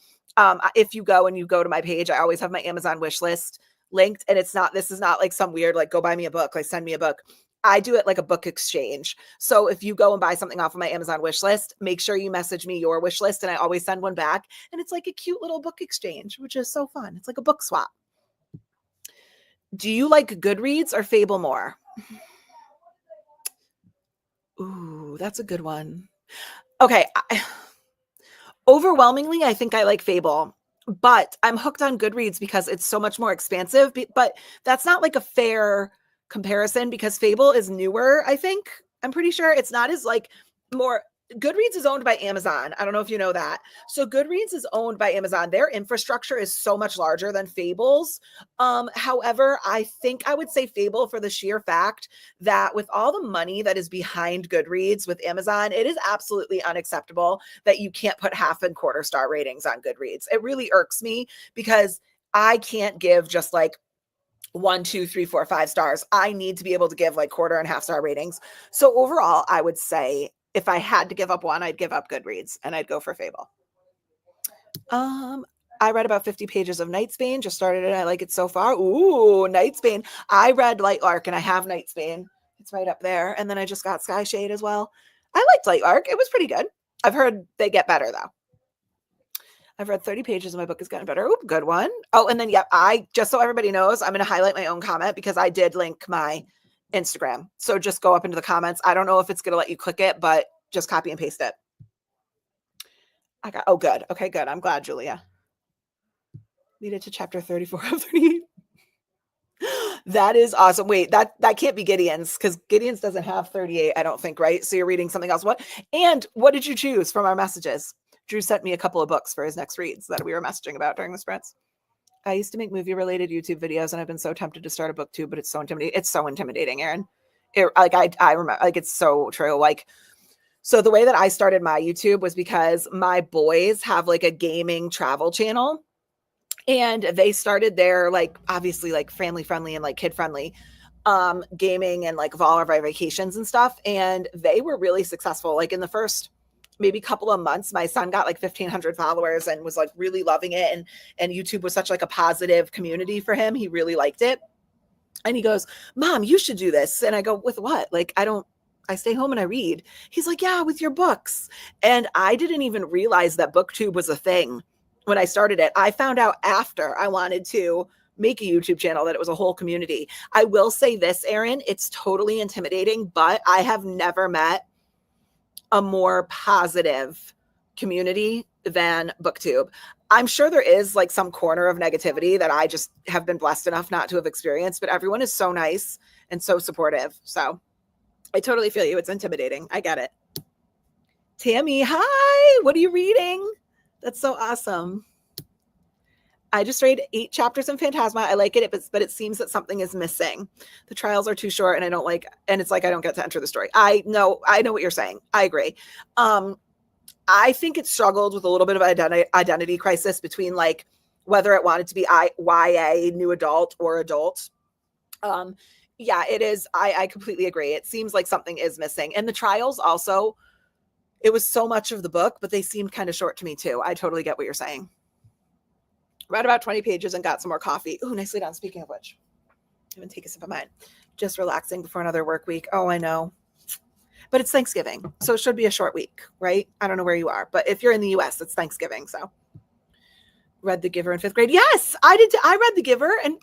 if you go to my page, I always have my Amazon wish list linked. And this is not like some weird, like go buy me a book, like send me a book. I do it like a book exchange. So if you go and buy something off of my Amazon wish list, make sure you message me your wish list and I always send one back. And it's like a cute little book exchange, which is so fun. It's like a book swap. Do you like Goodreads or Fable more? Ooh, that's a good one. Okay. Overwhelmingly, I think I like Fable, but I'm hooked on Goodreads because it's so much more expansive. But that's not like a fair comparison because Fable is newer, I think. I'm pretty sure it's not as like more. Goodreads is owned by Amazon. I don't know if you know that. So Goodreads is owned by Amazon. Their infrastructure is so much larger than Fable's. However, I think I would say Fable for the sheer fact that with all the money that is behind Goodreads with Amazon, it is absolutely unacceptable that you can't put half and quarter star ratings on Goodreads. It really irks me because I can't give just like 1, 2, 3, 4, 5 stars. I need to be able to give like quarter and half star ratings. So overall, I would say if I had to give up one, I'd give up Goodreads and I'd go for Fable. I read about 50 pages of Nightsbane, just started it. I like it so far. Ooh, Nightsbane. I read Lightlark and I have Nightsbane. It's right up there. And then I just got Skyshade as well. I liked Lightlark. It was pretty good. I've heard they get better though. I've read 30 pages and my book has gotten better. Ooh, good one. Oh, and then, I just so everybody knows, I'm going to highlight my own comment because I did link my Instagram. So just go up into the comments. I don't know if it's going to let you click it, but just copy and paste it. Oh, good. Okay, good. I'm glad, Julia. Made it to chapter 34 of 38. That is awesome. Wait, that can't be Gideon's because Gideon's doesn't have 38, I don't think, right? So you're reading something else. What did you choose from our messages? Drew sent me a couple of books for his next reads that we were messaging about during the sprints. I used to make movie-related YouTube videos, and I've been so tempted to start a book too, but it's so intimidating. It's so intimidating, Erin. I remember, like, it's so true. Like, so the way that I started my YouTube was because my boys have like a gaming travel channel, and they started their like obviously like family friendly and like kid friendly gaming and like of all of our vacations and stuff, and they were really successful. Like in the first maybe couple of months, my son got like 1,500 followers and was like really loving it. And YouTube was such like a positive community for him. He really liked it. And he goes, Mom, you should do this. And I go, with what? Like, I stay home and I read. He's like, yeah, with your books. And I didn't even realize that BookTube was a thing when I started it. I found out after I wanted to make a YouTube channel that it was a whole community. I will say this, Erin, it's totally intimidating, but I have never met a more positive community than BookTube. I'm sure there is like some corner of negativity that I just have been blessed enough not to have experienced, but everyone is so nice and so supportive. So I totally feel you. It's intimidating. I get it. Tammy, hi. What are you reading? That's so awesome. I just read 8 chapters in Phantasma. I like it, but it seems that something is missing. The trials are too short and it's like I don't get to enter the story. I know what you're saying. I agree. I think it struggled with a little bit of identity crisis between like whether it wanted to be YA, new adult, or adult. Yeah, it is. I completely agree. It seems like something is missing. And the trials also, it was so much of the book, but they seemed kind of short to me too. I totally get what you're saying. Read about 20 pages and got some more coffee. Ooh, nicely done. Speaking of which, I'm going to take a sip of mine. Just relaxing before another work week. Oh, I know. But it's Thanksgiving, so it should be a short week, right? I don't know where you are, but if you're in the US, it's Thanksgiving. So read The Giver in 5th grade. Yes, I did. I read The Giver, and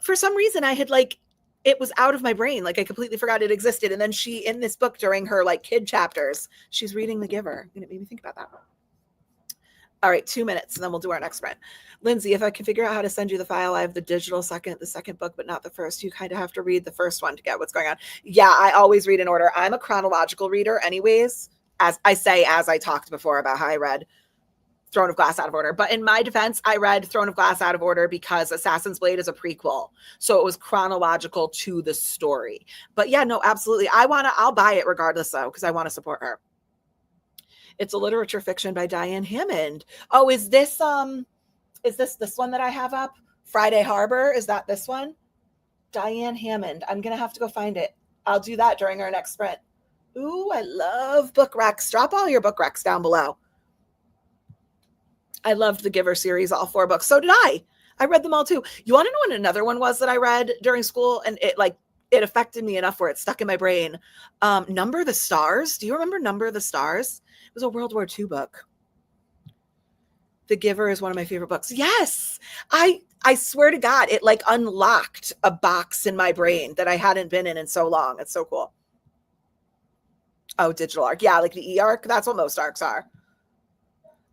for some reason, I had like, it was out of my brain. Like I completely forgot it existed. And then in this book during her like kid chapters, she's reading The Giver. And it made me think about that. All right, 2 minutes, and then we'll do our next sprint. Lindsay, if I can figure out how to send you the file, I have the second book, but not the first. You kind of have to read the first one to get what's going on. Yeah, I always read in order. I'm a chronological reader anyways, as I talked before about how I read Throne of Glass out of order. But in my defense, I read Throne of Glass out of order because Assassin's Blade is a prequel. So it was chronological to the story. But yeah, no, absolutely. I'll buy it regardless though, because I want to support her. It's a literature fiction by Diane Hammond. Oh, is this one that I have up? Friday Harbor? Is that this one? Diane Hammond. I'm going to have to go find it. I'll do that during our next sprint. Ooh, I love book recs. Drop all your book recs down below. I loved the Giver series, all 4 books. So did I. I read them all too. You want to know what another one was that I read during school? And it it affected me enough where it stuck in my brain. Number the Stars. Do you remember Number the Stars? It was a World War II book. The Giver is one of my favorite books. Yes. I swear to God, it like unlocked a box in my brain that I hadn't been in so long. It's so cool. Oh, digital arc. Yeah, like the e-arc. That's what most arcs are.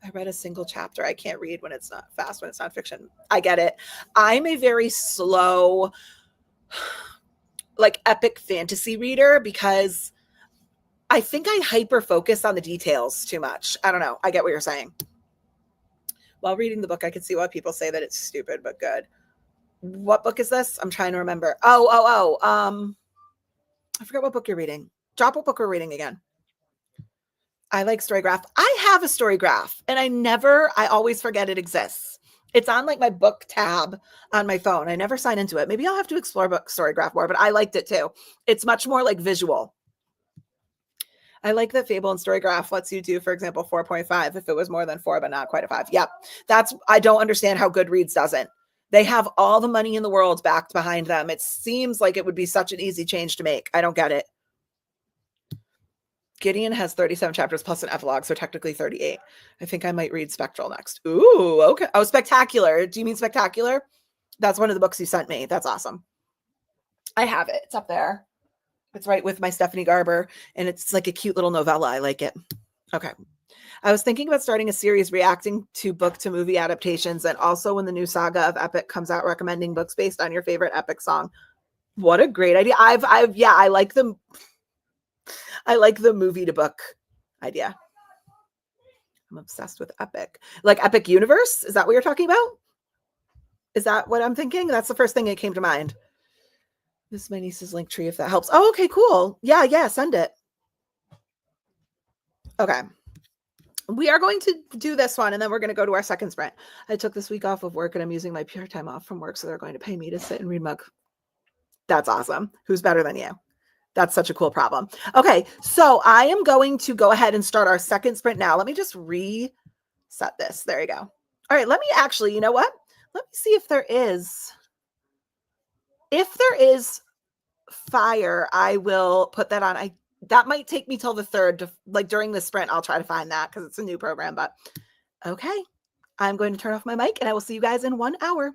I read a single chapter. I can't read when it's not fast, when it's not fiction. I get it. I'm a very slow, like epic fantasy reader because I think I hyper focus on the details too much. I don't know. I get what you're saying. While reading the book, I could see why people say that it's stupid but good. What book is this? I'm trying to remember. I forgot what book you're reading. Drop what book we're reading again. I like Storygraph. I have a Storygraph and I always forget it exists. It's on like my book tab on my phone. I never sign into it. Maybe I'll have to explore book Storygraph more, but I liked it too. It's much more like visual. I like that Fable and Storygraph lets you do, for example, 4.5 if it was more than 4, but not quite a 5. Yep. I don't understand how Goodreads doesn't. They have all the money in the world backed behind them. It seems like it would be such an easy change to make. I don't get it. Gideon has 37 chapters plus an epilogue, so technically 38. I think I might read Spectral next. Ooh, okay. Oh, Spectacular. Do you mean Spectacular? That's one of the books you sent me. That's awesome. I have it. It's up there. It's right with my Stephanie Garber, and it's like a cute little novella. I like it. Okay. I was thinking about starting a series reacting to book to movie adaptations, and also when the new saga of Epic comes out, recommending books based on your favorite Epic song. What a great idea. I like them. I like the movie to book idea. I'm obsessed with Epic. Like Epic Universe? Is that what you're talking about? Is that what I'm thinking? That's the first thing that came to mind. This is my niece's link tree if that helps. Oh, okay, cool. Yeah, send it. Okay. We are going to do this one, and then we're going to go to our second sprint. I took this week off of work, and I'm using my pure time off from work, so they're going to pay me to sit and read book. That's awesome. Who's better than you? That's such a cool problem. Okay, so I am going to go ahead and start our second sprint now. Let me just reset this. There you go. All right, let me actually, you know what? Let me see if there is. If there is fire, I will put that on. That might take me till the 3rd to, like, during the sprint. I'll try to find that because it's a new program. But okay, I'm going to turn off my mic, and I will see you guys in 1 hour.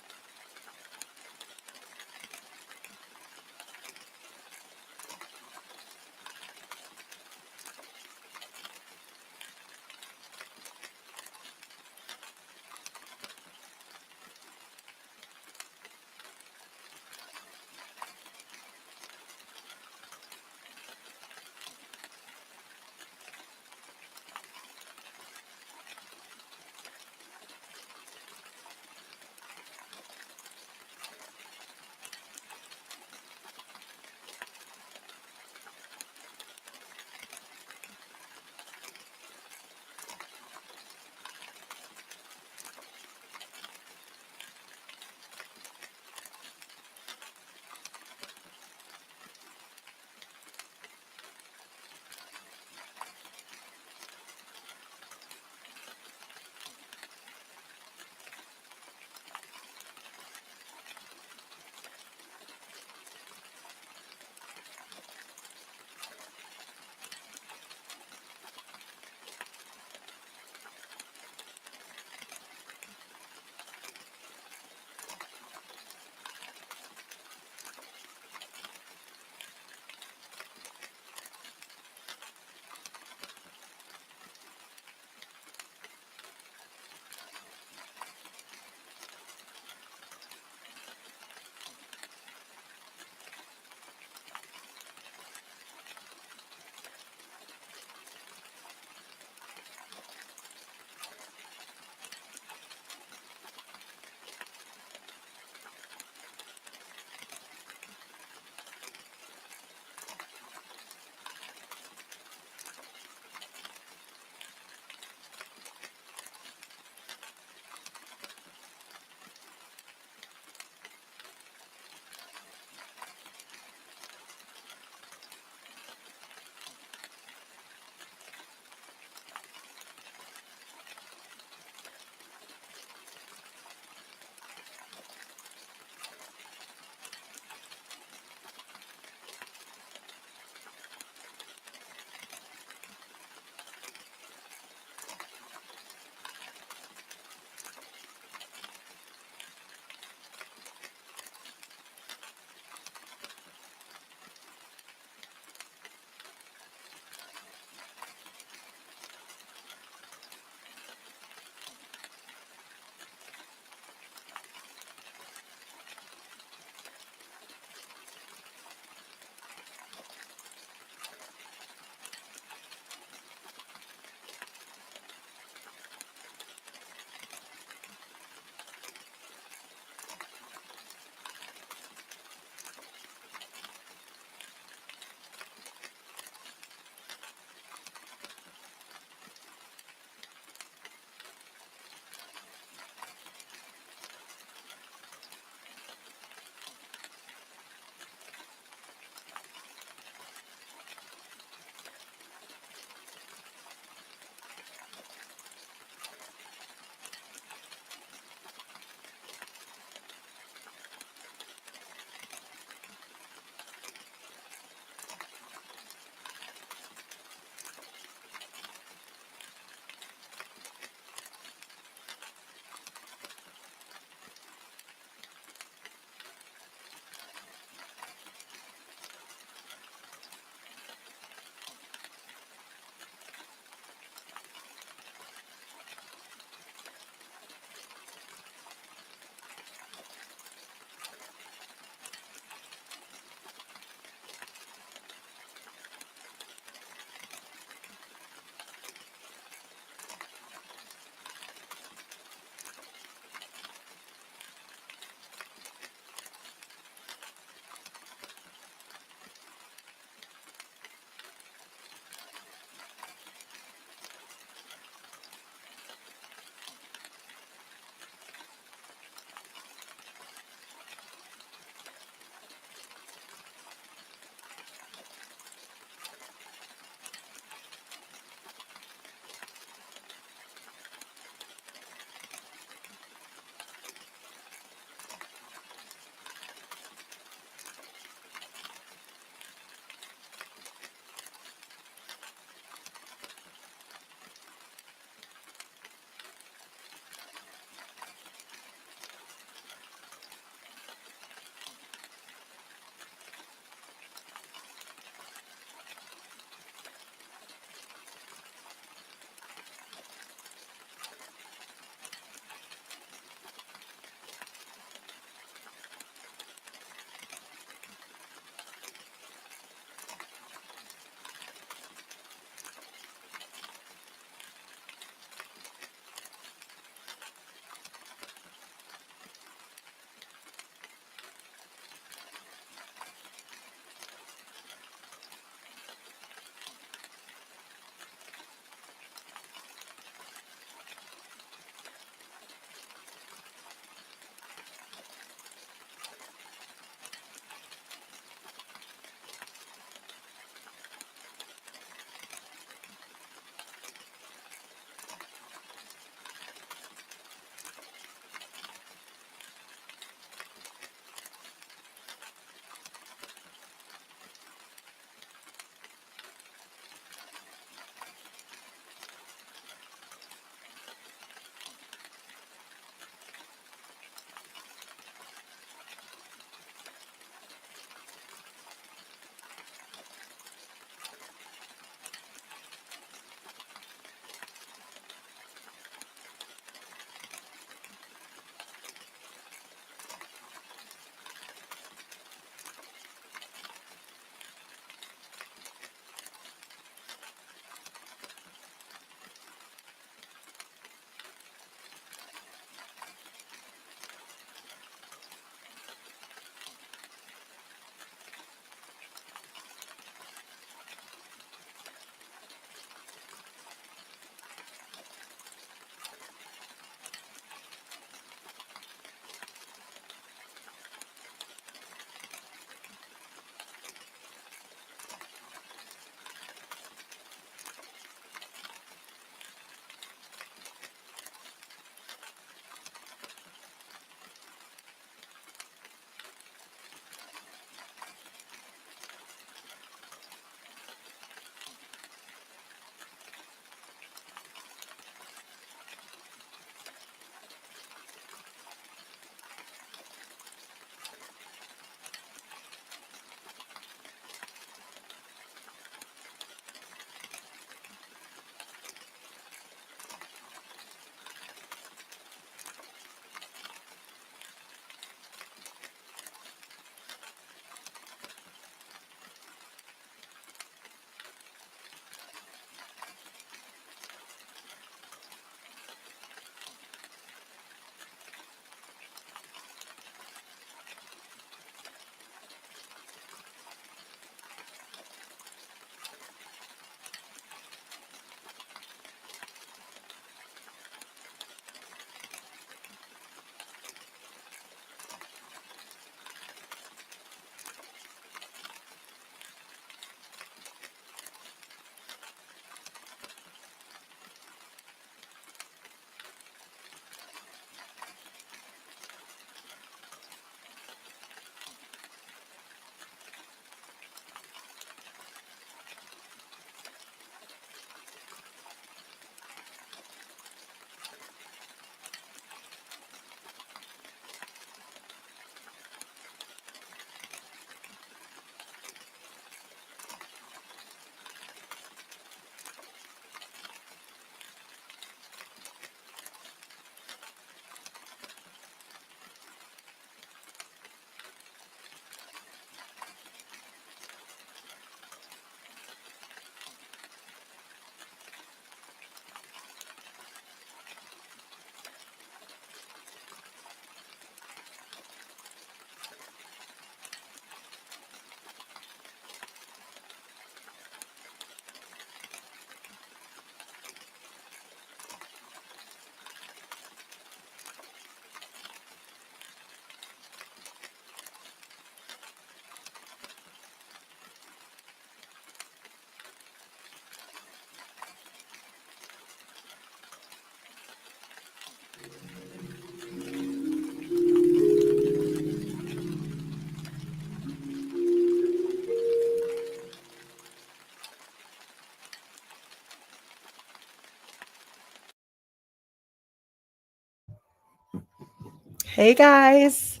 Hey guys,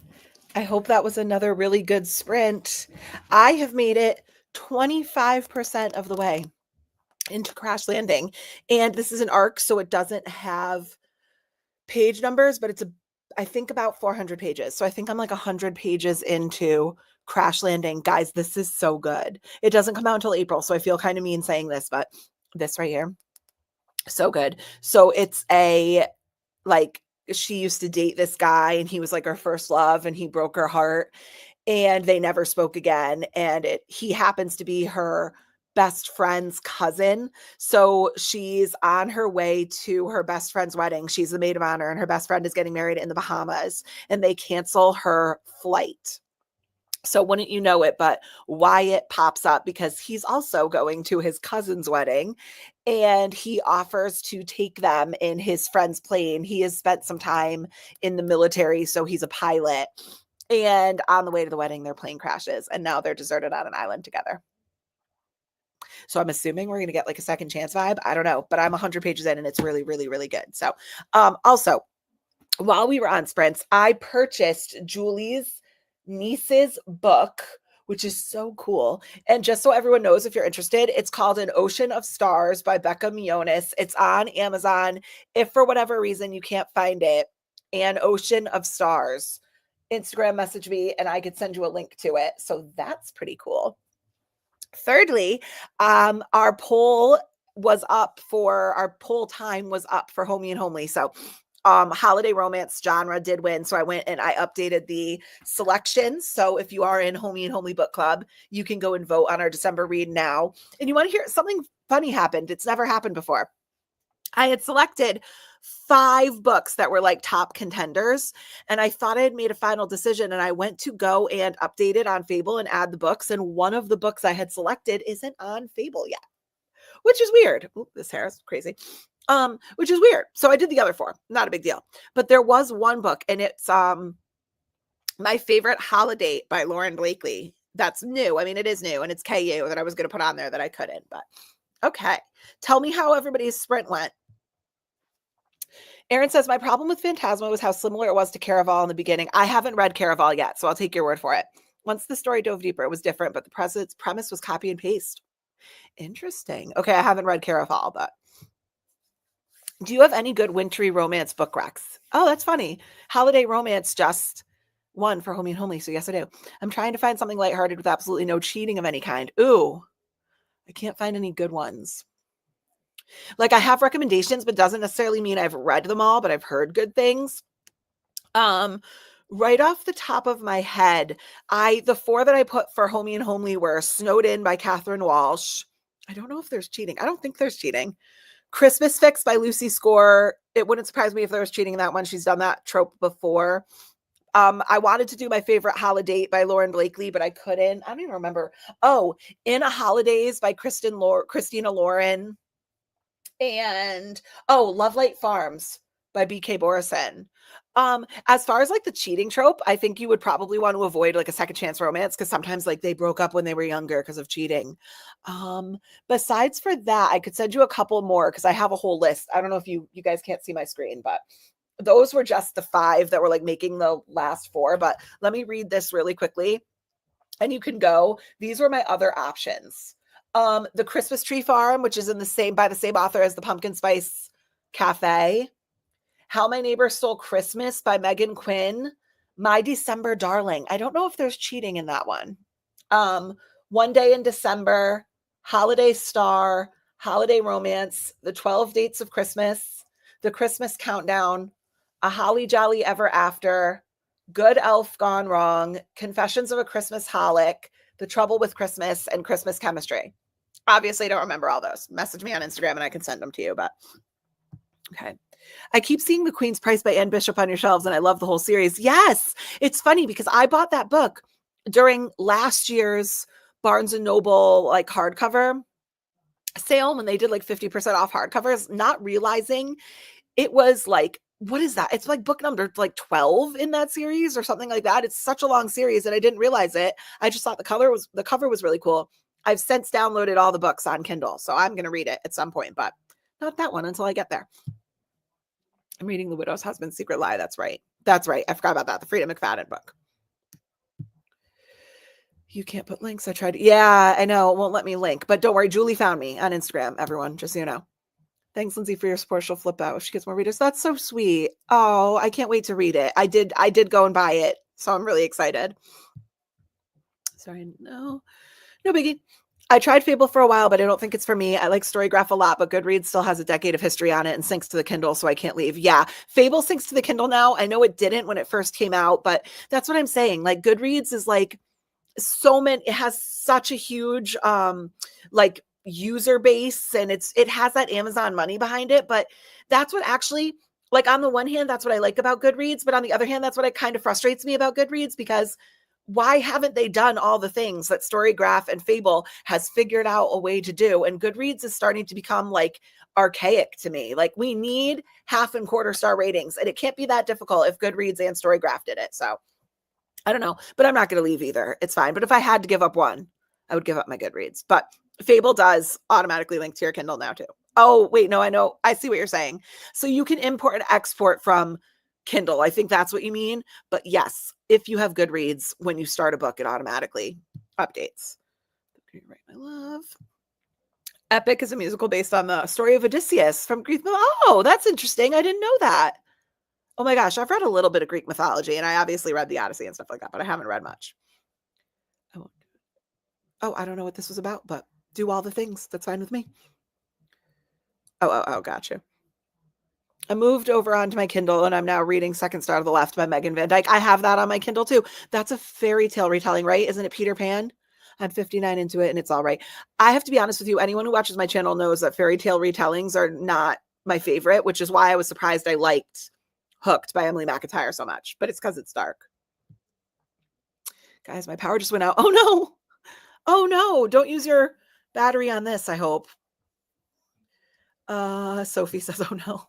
I hope that was another really good sprint. I have made it 25% of the way into Crash Landing, and this is an arc, so it doesn't have page numbers, but I think about 400 pages. So I think I'm like 100 pages into Crash Landing. Guys, this is so good. It doesn't come out until April, so I feel kind of mean saying this, but this right here, so good. So it's like she used to date this guy and he was like her first love and he broke her heart and they never spoke again, and he happens to be her best friend's cousin. So she's on her way to her best friend's wedding. She's the maid of honor and her best friend is getting married in the Bahamas and they cancel her flight. So wouldn't you know it, but Wyatt pops up because he's also going to his cousin's wedding and he offers to take them in his friend's plane. He has spent some time in the military, so he's a pilot. And on the way to the wedding, their plane crashes and now they're deserted on an island together. So I'm assuming we're going to get like a second chance vibe. I don't know, but I'm 100 pages in and it's really, really, really good. So also, while we were on sprints, I purchased Julie's niece's book, which is so cool. And just so everyone knows, if you're interested, it's called An Ocean of Stars by Becca Mionis. It's on Amazon. If for whatever reason you can't find it, An Ocean of Stars, Instagram message me and I could send you a link to it. So that's pretty cool. Thirdly, our poll time was up for Homey and Homely. So holiday romance genre did win. So I went and I updated the selections. So if you are in Homey and Homely book club, you can go and vote on our December read now. And you want to hear something funny happened. It's never happened before. I had selected 5 books that were like top contenders, and I thought I had made a final decision, and I went to go and update it on Fable and add the books, and one of the books I had selected isn't on Fable yet, which is weird. Ooh, this hair is crazy. Which is weird. So I did the other 4, not a big deal. But there was one book, and it's My Favorite Holiday by Lauren Blakely. That's new. I mean, it is new, and it's KU that I was going to put on there that I couldn't, but okay. Tell me how everybody's sprint went. Aaron says, my problem with Phantasma was how similar it was to Caraval in the beginning. I haven't read Caraval yet, so I'll take your word for it. Once the story dove deeper, it was different, but the premise was copy and paste. Interesting. Okay, I haven't read Caraval, but do you have any good wintry romance book recs? Oh, that's funny. Holiday romance just won for Homey and Homely, so yes, I do. I'm trying to find something lighthearted with absolutely no cheating of any kind. Ooh, I can't find any good ones. Like I have recommendations, but doesn't necessarily mean I've read them all, but I've heard good things. Right off the top of my head, the 4 that I put for Homey and Homely were Snowed In by Catherine Walsh. I don't know if there's cheating. I don't think there's cheating. Christmas Fix by Lucy Score. It wouldn't surprise me if there was cheating in that one. She's done that trope before. I wanted to do My Favorite Holiday by Lauren Blakely, but I couldn't. I don't even remember. Oh, In a Holidays by Christina Lauren. And Love Light Farms by BK Borison. As far as like the cheating trope, I think you would probably want to avoid like a second chance romance because sometimes like they broke up when they were younger because of cheating. Besides for that, I could send you a couple more because I have a whole list. I don't know if you guys can't see my screen, but those were just the 5 that were like making the last 4. But let me read this really quickly and you can go. These were my other options. The Christmas Tree Farm, which is by the same author as the Pumpkin Spice Cafe. How My Neighbor Stole Christmas by Megan Quinn. My December Darling. I don't know if there's cheating in that one. One Day in December, Holiday Star, Holiday Romance, The 12 Dates of Christmas, The Christmas Countdown, A Holly Jolly Ever After, Good Elf Gone Wrong, Confessions of a Christmas Holic, The Trouble with Christmas, and Christmas Chemistry. Obviously, I don't remember all those. Message me on Instagram and I can send them to you, but okay. I keep seeing The Queen's Price by Anne Bishop on your shelves and I love the whole series. Yes, it's funny because I bought that book during last year's Barnes & Noble like hardcover sale when they did like 50% off hardcovers, not realizing it was like, what is that? It's like book number like 12 in that series or something like that. It's such a long series and I didn't realize it. I just thought the cover was really cool. I've since downloaded all the books on Kindle, so I'm going to read it at some point, but not that one until I get there. I'm reading The Widow's Husband's Secret Lie. That's right. That's right. I forgot about that. The Frida McFadden book. You can't put links. I tried. Yeah, I know. It won't let me link. But don't worry. Julie found me on Instagram, everyone, just so you know. Thanks, Lindsay, for your support. She'll flip out if she gets more readers. That's so sweet. Oh, I can't wait to read it. I did go and buy it. So I'm really excited. Sorry, no biggie. I tried Fable for a while, but I don't think it's for me. I like Storygraph a lot, but Goodreads still has a decade of history on it and syncs to the Kindle, so I can't leave. Yeah, Fable syncs to the Kindle now. I know it didn't when it first came out, but that's what I'm saying. Like Goodreads is like so many, it has such a huge like user base, and it has that Amazon money behind it. But that's what actually, like, on the one hand, that's what I like about Goodreads, but on the other hand, that's what it kind of frustrates me about Goodreads, because why haven't they done all the things that Storygraph and Fable has figured out a way to do? And Goodreads is starting to become like archaic to me. Like, we need half and quarter star ratings, and it can't be that difficult if Goodreads and Storygraph did it. So I don't know, but I'm not going to leave either. It's fine. But if I had to give up one, I would give up my Goodreads. But Fable does automatically link to your Kindle now too. Oh, wait, no, I know. I see what you're saying. So you can import and export from Kindle. I think that's what you mean. But yes, if you have Goodreads, when you start a book, it automatically updates. Okay, right, my love. Epic is a musical based on the story of Odysseus from Greek. Oh, that's interesting. I didn't know that. Oh my gosh, I've read a little bit of Greek mythology, and I obviously read the Odyssey and stuff like that, but I haven't read much. Oh, I don't know what this was about, but do all the things. That's fine with me. Oh, gotcha. I moved over onto my Kindle, and I'm now reading Second Star to the Left by Megan Van Dyke. I have that on my Kindle too. That's a fairy tale retelling, right? Isn't it Peter Pan? I'm 59 into it, and it's all right. I have to be honest with you. Anyone who watches my channel knows that fairy tale retellings are not my favorite, which is why I was surprised I liked Hooked by Emily McIntyre so much. But it's because it's dark. Guys, my power just went out. Oh, no. Oh, no. Don't use your battery on this, I hope. Sophie says, oh, no.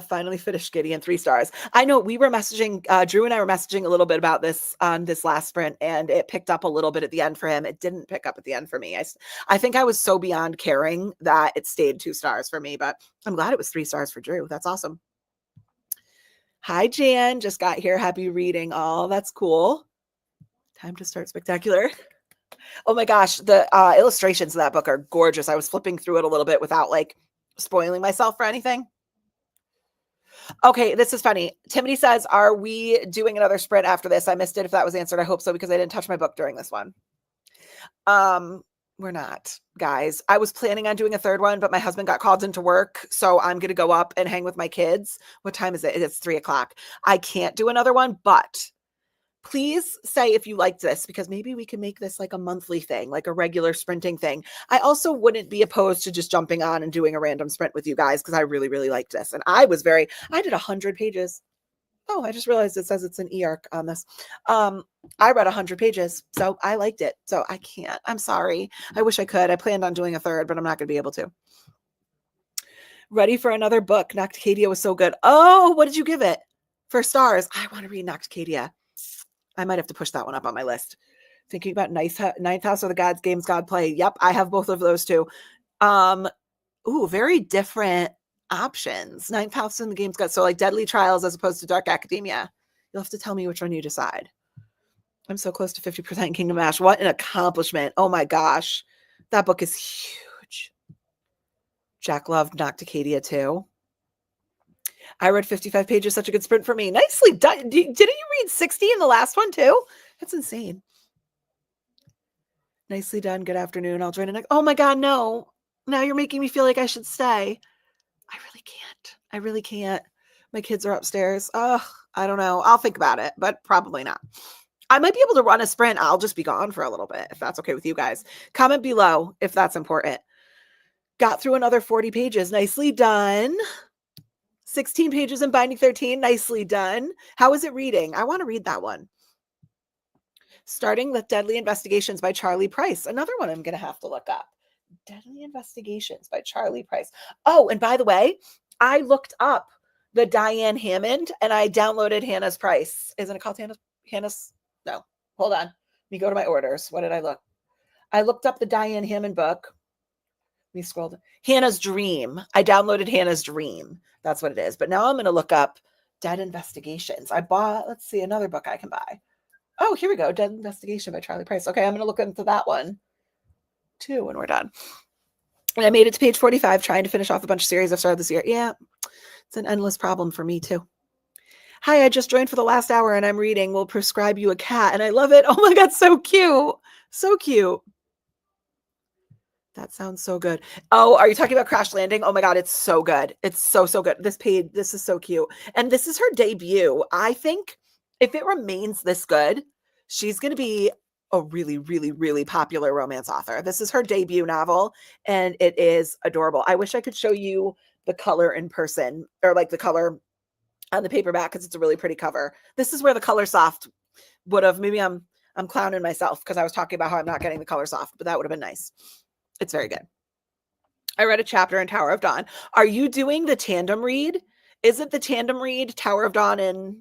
Finally finished Gideon, 3 stars. I know we were messaging, Drew and I were messaging a little bit about this on this last sprint, and it picked up a little bit at the end for him. It didn't pick up at the end for me. I think I was so beyond caring that it stayed 2 stars for me, but I'm glad it was 3 stars for Drew. That's awesome. Hi, Jan. Just got here. Happy reading all. That's cool. Time to start spectacular. Oh my gosh. The illustrations of that book are gorgeous. I was flipping through it a little bit without like spoiling myself for anything. Okay, this is funny. Timothy says, are we doing another sprint after this? I missed it. If that was answered, I hope so, because I didn't touch my book during this one. We're not, guys. I was planning on doing a third one, but my husband got called into work, so I'm going to go up and hang with my kids. What time is it? It's 3:00. I can't do another one, but please say if you like this, because maybe we can make this like a monthly thing, like a regular sprinting thing. I also wouldn't be opposed to just jumping on and doing a random sprint with you guys, because I really, really liked this. And I did 100 pages. Oh, I just realized it says it's an e-arc on this. I read 100 pages, so I liked it. So I can't. I'm sorry. I wish I could. I planned on doing a third, but I'm not going to be able to. Ready for another book. Nocticadia was so good. Oh, what did you give it? For stars. I want to read Nocticadia. I might have to push that one up on my list. Thinking about Ninth House or the Gods Games God Play. Yep, I have both of those too. Very different options. Ninth House and the Games God. So like Deadly Trials as opposed to Dark Academia. You'll have to tell me which one you decide. I'm so close to 50% Kingdom Ash. What an accomplishment. Oh my gosh. That book is huge. Jack loved Nocticadia too. I read 55 pages, such a good sprint for me. Nicely done. Didn't you read 60 in the last one too? That's insane. Nicely done. Good afternoon. I'll join in. Oh my God, no. Now you're making me feel like I should stay. I really can't. I really can't. My kids are upstairs. Oh, I don't know. I'll think about it, but probably not. I might be able to run a sprint. I'll just be gone for a little bit, if that's okay with you guys. Comment below if that's important. Got through another 40 pages. Nicely done. 16 pages in Binding 13. Nicely done. How is it reading? I want to read that one. Starting with Deadly Investigations by Charlie Price. Another one I'm going to have to look up. Deadly Investigations by Charlie Price. Oh, and by the way, I looked up the Diane Hammond and I downloaded Hannah's Price. Isn't it called Hannah's? No, hold on. Let me go to my orders. What did I look? I looked up the Diane Hammond book. We scrolled. Hannah's Dream. I downloaded Hannah's Dream. That's what it is. But now I'm going to look up Dead Investigations. I bought, let's see, another book I can buy. Oh, here we go. Dead Investigation by Charlie Price. Okay, I'm going to look into that one too when we're done. And I made it to page 45, trying to finish off a bunch of series I've started this year. Yeah, it's an endless problem for me too. Hi, I just joined for the last hour and I'm reading We'll Prescribe You a Cat. And I love it. Oh my God, so cute. So cute. That sounds so good. Oh, are you talking about Crash Landing? Oh my God, it's so good. It's so, so good. This is so cute. And this is her debut. I think if it remains this good, she's going to be a really, really, really popular romance author. This is her debut novel and it is adorable. I wish I could show you the color in person, or like the color on the paperback, because it's a really pretty cover. This is where the Color Soft would have, maybe I'm clowning myself because I was talking about how I'm not getting the Color Soft, but that would have been nice. It's very good. I read a chapter in Tower of Dawn. Are you doing the tandem read? Is it the tandem read Tower of Dawn and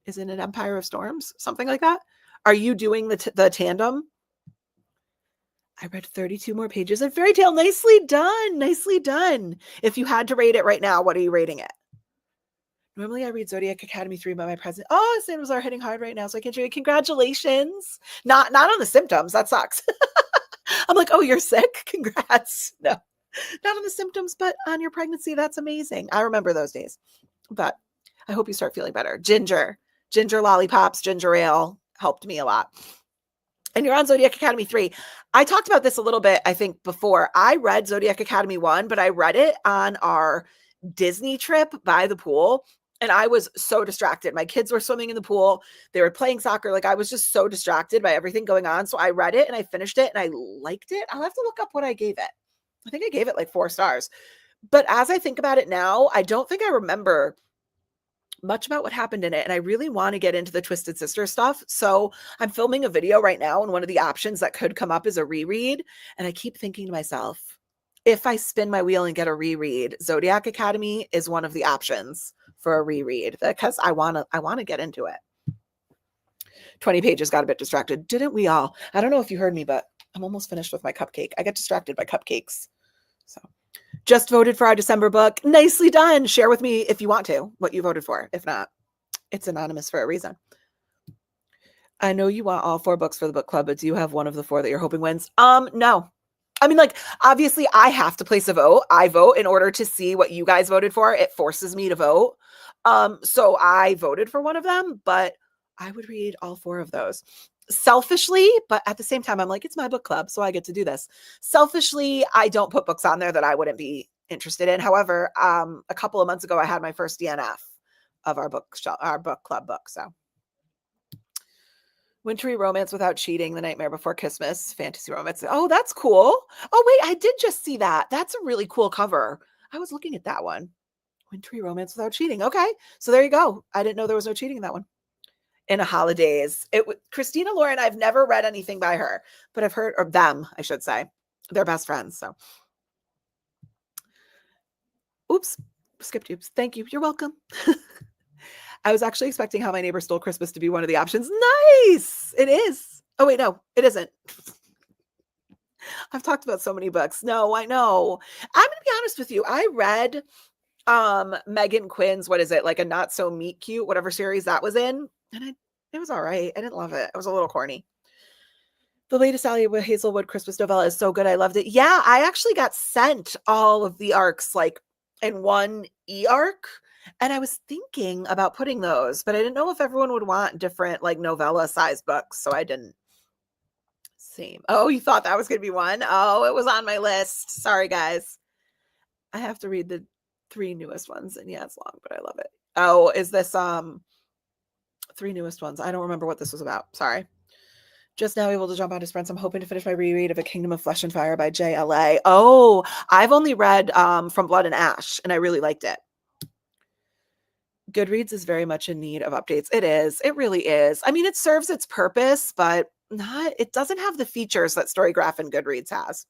isn't it Empire of Storms? Something like that? Are you doing the tandem? I read 32 more pages of Fairy Tale. Nicely done. Nicely done. If you had to rate it right now, what are you rating it? Normally I read Zodiac Academy 3, but my present. Oh, symptoms are hitting hard right now, so I can't do it. Congratulations. Not on the symptoms. That sucks. I'm like, oh, you're sick? Congrats. No, not on the symptoms, but on your pregnancy. That's amazing. I remember those days. But I hope you start feeling better. Ginger lollipops, ginger ale helped me a lot. And you're on Zodiac Academy 3. I talked about this a little bit, I think, before. I read Zodiac Academy 1, but I read it on our Disney trip by the pool. And I was so distracted. My kids were swimming in the pool. They were playing soccer. Like I was just so distracted by everything going on. So I read it and I finished it and I liked it. I'll have to look up what I gave it. I think I gave it like 4 stars. But as I think about it now, I don't think I remember much about what happened in it. And I really want to get into the Twisted Sister stuff. So I'm filming a video right now. And one of the options that could come up is a reread. And I keep thinking to myself, if I spin my wheel and get a reread, Zodiac Academy is one of the options for a reread because I want to get into it. 20 pages, got a bit distracted. Didn't we all? I don't know if you heard me, but I'm almost finished with my cupcake. I get distracted by cupcakes. So just voted for our December book. Nicely done. Share with me if you want to what you voted for. If not, it's anonymous for a reason. I know you want all 4 books for the book club, but do you have one of the 4 that you're hoping wins? No. I mean, like, obviously I have to place a vote. I vote in order to see what you guys voted for. It forces me to vote. So I voted for one of them, but I would read all 4 of those selfishly, but at the same time, I'm like, it's my book club, so I get to do this. Selfishly, I don't put books on there that I wouldn't be interested in. However, a couple of months ago, I had my first DNF of our book club book. So Wintry Romance Without Cheating, The Nightmare Before Christmas, fantasy romance. Oh, that's cool. Oh, wait, I did just see that. That's a really cool cover. I was looking at that one. Wintry Romance Without Cheating. Okay, so there you go. I didn't know there was no cheating in that one. In a Holidays. Christina Lauren, I've never read anything by her, but I've heard, or them, I should say. They're best friends, so. Oops, skipped oops. Thank you. You're welcome. I was actually expecting How My Neighbor Stole Christmas to be one of the options. Nice. It is. Oh, wait, no, it isn't. I've talked about so many books. No, I know. I'm going to be honest with you. I read Megan Quinn's, what is it? Like a Not So Meet Cute, whatever series that was in. And it was all right. I didn't love it. It was a little corny. The latest Sally Hazelwood Christmas novella is so good. I loved it. Yeah, I actually got sent all of the arcs like in one e-arc. And I was thinking about putting those, but I didn't know if everyone would want different like novella size books. So I didn't. Same. Oh, you thought that was going to be one? Oh, it was on my list. Sorry, guys. I have to read the 3 newest ones. And yeah, it's long, but I love it. Oh, is this 3 newest ones? I don't remember what this was about. Sorry. Just now able to jump on to sprints. I'm hoping to finish my reread of A Kingdom of Flesh and Fire by JLA. Oh, I've only read From Blood and Ash, and I really liked it. Goodreads is very much in need of updates. It is. It really is. I mean, it serves its purpose, but it doesn't have the features that Storygraph and Goodreads has.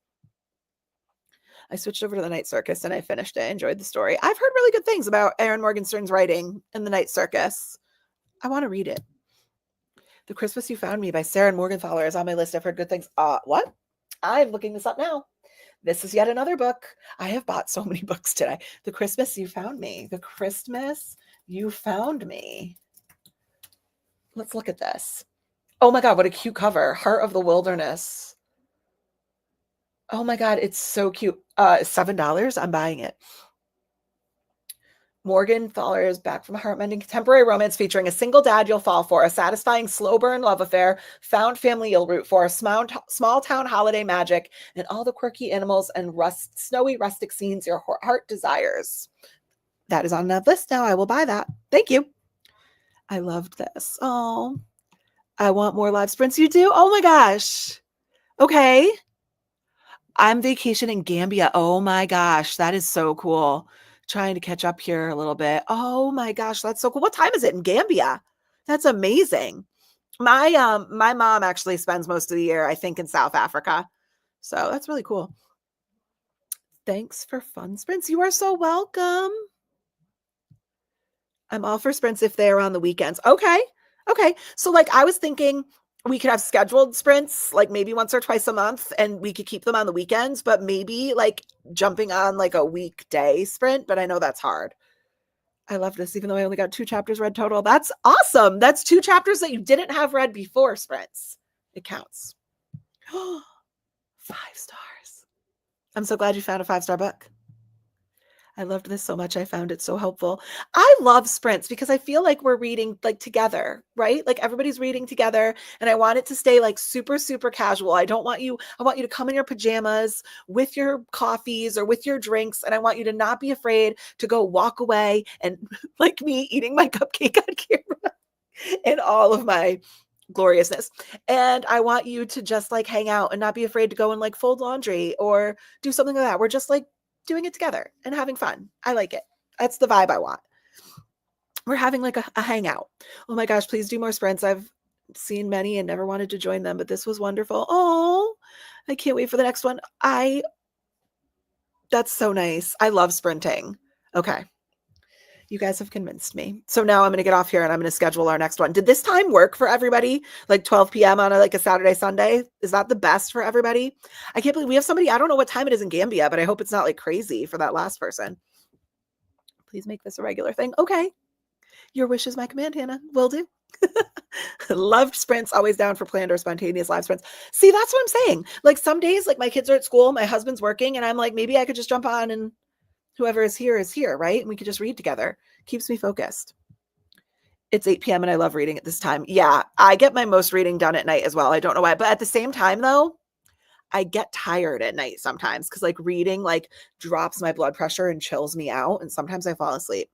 I switched over to The Night Circus and I finished it. I enjoyed the story. I've heard really good things about Aaron Morgenstern's writing in The Night Circus. I want to read it. The Christmas You Found Me by Sarah Morgenthaler is on my list. I've heard good things. What? I'm looking this up now. This is yet another book. I have bought so many books today. The Christmas You Found Me. The Christmas You found me. Let's look at this. Oh my God, what a cute cover. Heart of the Wilderness. Oh my God, it's so cute. $7. I'm buying it. Morgan Thaler is back from a heart-mending contemporary romance featuring a single dad you'll fall for, a satisfying slow burn love affair, found family you'll root for, small town holiday magic, and all the quirky animals and snowy rustic scenes your heart desires. That is on that list now. I will buy that. Thank you. I loved this. Oh, I want more live sprints. You do? Oh my gosh. Okay. I'm vacationing in Gambia. Oh my gosh. That is so cool. Trying to catch up here a little bit. Oh my gosh. That's so cool. What time is it in Gambia? That's amazing. My mom actually spends most of the year, I think, in South Africa. So that's really cool. Thanks for fun sprints. You are so welcome. I'm all for sprints if they're on the weekends. Okay. Okay. So like I was thinking we could have scheduled sprints like maybe once or twice a month and we could keep them on the weekends, but maybe like jumping on like a weekday sprint, but I know that's hard. I love this, even though I only got 2 chapters read total. That's awesome. That's 2 chapters that you didn't have read before sprints. It counts. 5 stars. I'm so glad you found a 5-star book. I loved this so much. I found it so helpful. I love sprints because I feel like we're reading like together, right? Like everybody's reading together and I want it to stay like super, super casual. I want you to come in your pajamas with your coffees or with your drinks. And I want you to not be afraid to go walk away and like me eating my cupcake on camera in all of my gloriousness. And I want you to just like hang out and not be afraid to go and like fold laundry or do something like that. We're just like doing it together and having fun. I like it. That's the vibe I want. We're having like a hangout. Oh my gosh, please do more sprints. I've seen many and never wanted to join them, but this was wonderful. Oh, I can't wait for the next one. That's so nice. I love sprinting. Okay. You guys have convinced me. So now I'm going to get off here and I'm going to schedule our next one. Did this time work for everybody? Like 12 p.m. on a Saturday, Sunday? Is that the best for everybody? I can't believe we have somebody. I don't know what time it is in Gambia, but I hope it's not like crazy for that last person. Please make this a regular thing. Okay. Your wish is my command, Hannah. Will do. Loved sprints. Always down for planned or spontaneous live sprints. See, that's what I'm saying. Like some days, like my kids are at school, my husband's working, and I'm like, maybe I could just jump on and whoever is here, right? And we could just read together. Keeps me focused. It's 8 p.m. and I love reading at this time. Yeah, I get my most reading done at night as well. I don't know why. But at the same time, though, I get tired at night sometimes because like reading like drops my blood pressure and chills me out. And sometimes I fall asleep.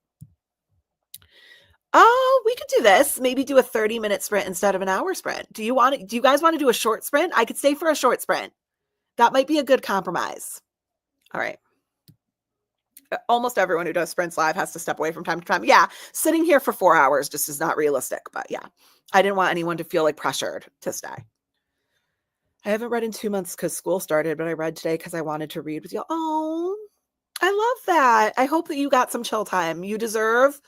Oh, we could do this. Maybe do a 30-minute sprint instead of an hour sprint. Do you guys want to do a short sprint? I could stay for a short sprint. That might be a good compromise. All right. Almost everyone who does sprints live has to step away from time to time. Yeah, sitting here for 4 hours just is not realistic. But yeah, I didn't want anyone to feel like pressured to stay. I haven't read in 2 months because school started, but I read today because I wanted to read with you. Oh, I love that. I hope that you got some chill time. You deserve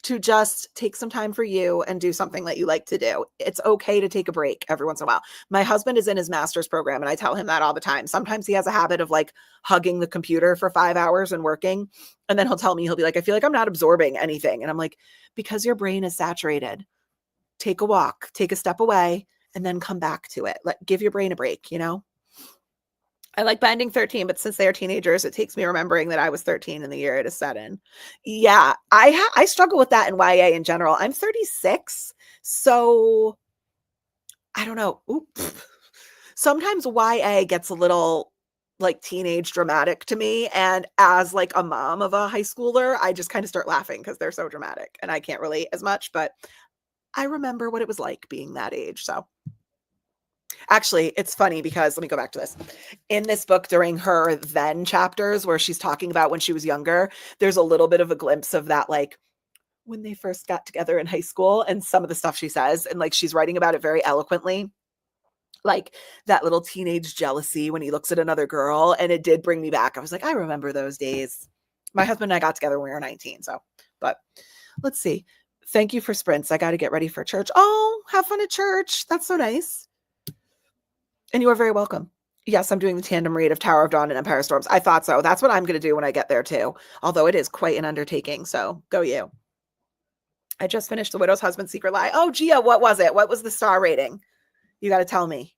to just take some time for you and do something that you like to do. It's okay to take a break every once in a while. My husband is in his master's program and I tell him that all the time. Sometimes he has a habit of like hugging the computer for 5 hours and working. And then he'll be like, I feel like I'm not absorbing anything. And I'm like, because your brain is saturated. Take a walk, take a step away, and then come back to it. Give your brain a break, you know? I like Binding 13, but since they are teenagers, it takes me remembering that I was 13 in the year it is set in. Yeah, I struggle with that in YA in general. I'm 36, so I don't know. Sometimes YA gets a little like teenage dramatic to me, and as like a mom of a high schooler, I just kind of start laughing because they're so dramatic, and I can't relate as much, but I remember what it was like being that age, so. Actually, it's funny because let me go back to this. In this book, during her then chapters where she's talking about when she was younger, there's a little bit of a glimpse of that, like when they first got together in high school and some of the stuff she says. And like she's writing about it very eloquently, like that little teenage jealousy when he looks at another girl. And it did bring me back. I was like, I remember those days. My husband and I got together when we were 19. So, but let's see. Thank you for sprints. I got to get ready for church. Oh, have fun at church. That's so nice. And you are very welcome. Yes, I'm doing the tandem read of Tower of Dawn and Empire Storms. I thought so. That's what I'm going to do when I get there too. Although it is quite an undertaking. So go you. I just finished The Widow's Husband, Secret Lie. Oh, Gia, what was it? What was the star rating? You got to tell me.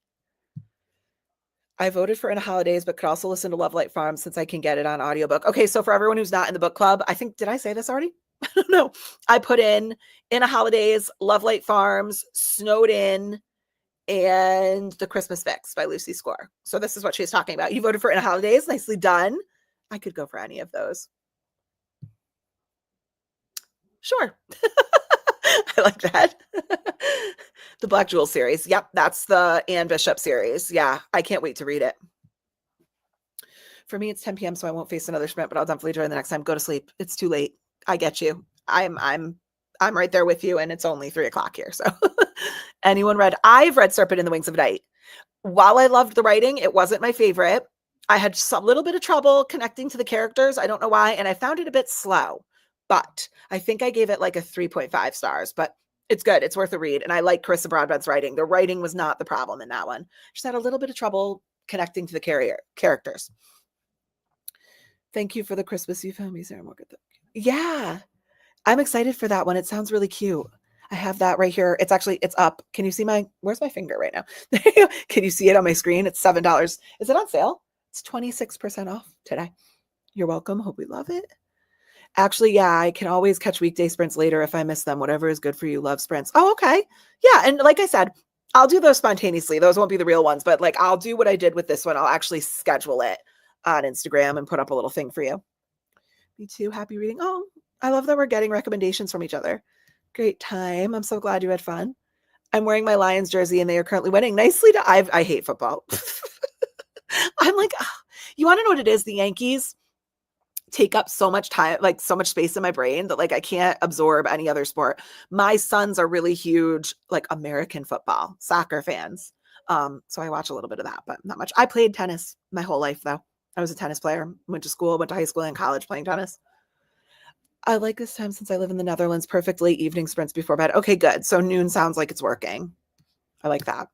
I voted for In Holidays, but could also listen to Love Light Farm since I can get it on audiobook. Okay, so for everyone who's not in the book club, I think, did I say this already? I don't know. I put in a Holidays, Love Light Farms, Snowed In, and The Christmas Fix by Lucy Score. So this is what she's talking about. You voted for In Holidays. Nicely done. I could go for any of those. Sure. I like that. The Black Jewel series. Yep, that's the Anne Bishop series. Yeah, I can't wait to read it. For me, it's 10 p.m., so I won't face another sprint, but I'll definitely join the next time. Go to sleep. It's too late. I get you. I'm right there with you, and it's only 3:00 here. So anyone read? I've read Serpent in the Wings of Night. While I loved the writing, it wasn't my favorite. I had a little bit of trouble connecting to the characters. I don't know why, and I found it a bit slow. But I think I gave it like a 3.5 stars, but it's good. It's worth a read. And I like Carissa Broadbent's writing. The writing was not the problem in that one. Just had a little bit of trouble connecting to the characters. Thank you for the Christmas you found me, Sarah Morgan. Yeah, I'm excited for that one. It sounds really cute. I have that right here. It's up. Can you see where's my finger right now? Can you see it on my screen? It's $7. Is it on sale? It's 26% off today. You're welcome. Hope we love it. Actually, yeah, I can always catch weekday sprints later if I miss them. Whatever is good for you. Love sprints. Oh, okay. Yeah. And like I said, I'll do those spontaneously. Those won't be the real ones, but like I'll do what I did with this one. I'll actually schedule it on Instagram and put up a little thing for you. Me too. Happy reading. Oh, I love that we're getting recommendations from each other. Great time. I'm so glad you had fun. I'm wearing my Lions jersey and they are currently winning. Nicely done. I hate football. I'm like, oh, you want to know what it is? The Yankees take up so much time, like so much space in my brain that like I can't absorb any other sport. My sons are really huge, like American football, soccer fans. So I watch a little bit of that, but not much. I played tennis my whole life though. I was a tennis player, went to school, went to high school and college playing tennis. I like this time since I live in the Netherlands, perfect late evening sprints before bed. Okay, good. So noon sounds like it's working. I like that.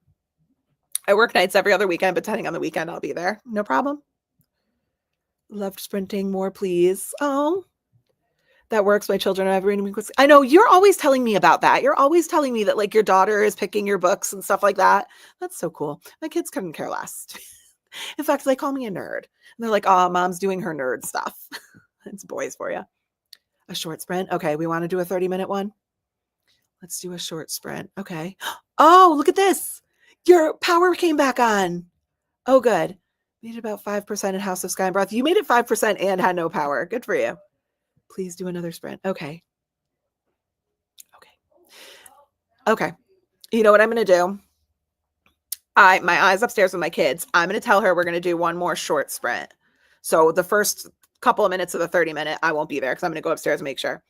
I work nights every other weekend, but depending on the weekend, I'll be there. No problem. Loved sprinting more, please. Oh, that works. My children are every week. I know you're always telling me about that. You're always telling me that like your daughter is picking your books and stuff like that. That's so cool. My kids couldn't care less. In fact, they call me a nerd. And they're like, oh, mom's doing her nerd stuff. It's boys for you. A short sprint. Okay, we want to do a 30-minute one. Let's do a short sprint. Okay. Oh, look at this. Your power came back on. Oh, good. Made it about 5% in House of Sky and Broth. You made it 5% and had no power. Good for you. Please do another sprint. Okay. Okay. You know what I'm going to do? My eyes upstairs with my kids. I'm going to tell her we're going to do one more short sprint. So the first couple of minutes of the 30-minute, I won't be there because I'm going to go upstairs and make sure.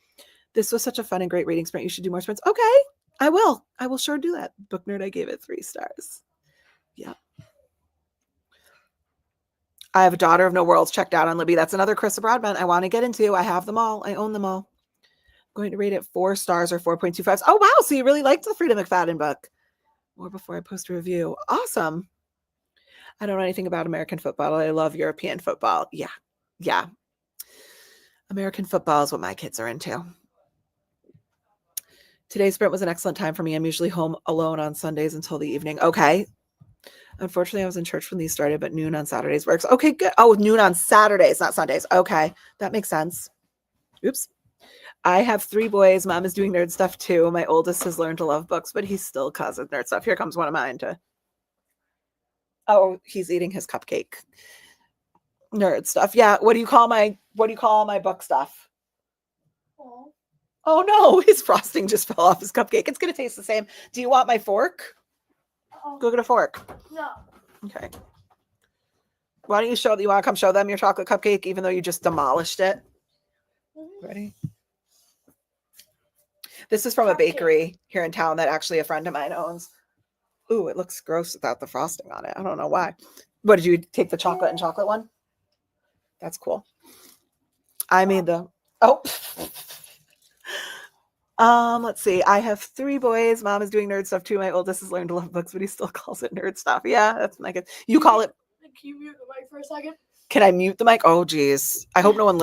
This was such a fun and great reading sprint. You should do more sprints. Okay. I will. I will sure do that. Book Nerd, I gave it 3 stars. Yeah. I have a Daughter of No Worlds checked out on Libby. That's another Carissa Broadbent I want to get into. I have them all. I own them all. I'm going to rate it 4 stars or 4.25. Oh, wow. So you really liked the Frida McFadden book. More before I post a review. Awesome. I don't know anything about American football. I love European football. Yeah. Yeah. American football is what my kids are into. Today's sprint was an excellent time for me. I'm usually home alone on Sundays until the evening. Okay. Unfortunately, I was in church when these started, but noon on Saturdays works. Okay, good. Oh, noon on Saturdays, not Sundays. Okay, that makes sense. Oops. I have 3 boys. Mom is doing nerd stuff too. My oldest has learned to love books, but he still causes nerd stuff. Here comes one of mine to. Oh, he's eating his cupcake. Nerd stuff. Yeah. What do you call my book stuff? Oh no, his frosting just fell off his cupcake. It's gonna taste the same. Do you want my fork? Go get a fork. No. Okay. Why don't you want to come show them your chocolate cupcake, even though you just demolished it? Ready? This is from a bakery here in town that actually a friend of mine owns. Ooh, it looks gross without the frosting on it. I don't know why. What, did you take the chocolate and chocolate one? That's cool. I made the, let's see. I have 3 boys. Mom is doing nerd stuff too. My oldest has learned to love books, but he still calls it nerd stuff. Yeah, that's my good. You call it. Can you mute the mic for a second? Can I mute the mic? Oh, geez. I hope no one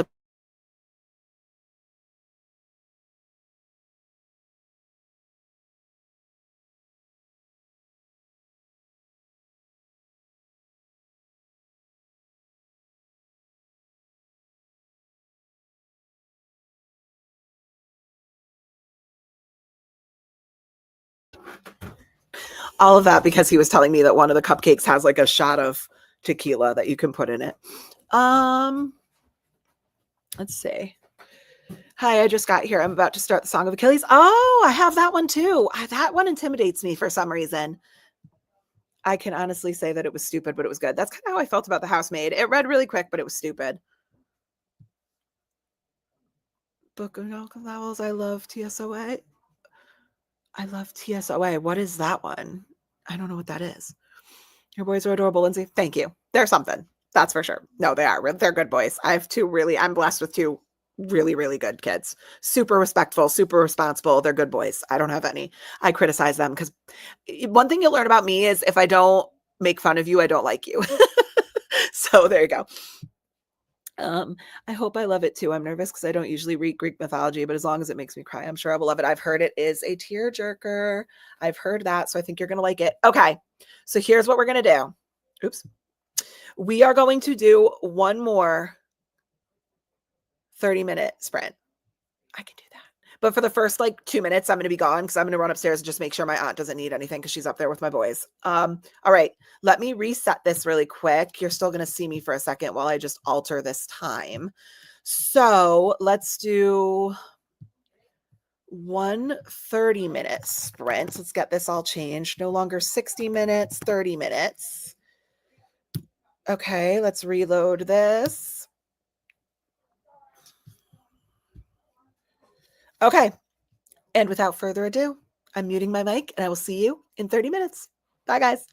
All of that because he was telling me that one of the cupcakes has like a shot of tequila that you can put in it. Let's see. Hi, I just got here. I'm about to start the Song of Achilles. Oh, I have that one too. That one intimidates me for some reason. I can honestly say that it was stupid, but it was good. That's kind of how I felt about The Housemaid. It read really quick, but it was stupid. Book of Novels. I love TSOA. I love TSOA. What is that one? I don't know what that is. Your boys are adorable, Lindsay. Thank you. They're something. That's for sure. No, they are. They're good boys. I'm blessed with two really, really good kids. Super respectful, super responsible. They're good boys. I don't have any. I criticize them because one thing you'll learn about me is if I don't make fun of you, I don't like you. So there you go. I hope I love it too. I'm nervous because I don't usually read Greek mythology, but as long as it makes me cry, I'm sure I will love it. I've heard it is a tearjerker. I've heard that, so I think you're going to like it. Okay, so here's what we're going to do. Oops. We are going to do one more 30-minute sprint. I can do that. But for the first like 2 minutes, I'm going to be gone because I'm going to run upstairs and just make sure my aunt doesn't need anything because she's up there with my boys. All right, let me reset this really quick. You're still going to see me for a second while I just alter this time. So let's do 1 30-minute sprint. Let's get this all changed. No longer 60 minutes, 30 minutes. Okay, let's reload this. Okay. And without further ado, I'm muting my mic and I will see you in 30 minutes. Bye, guys.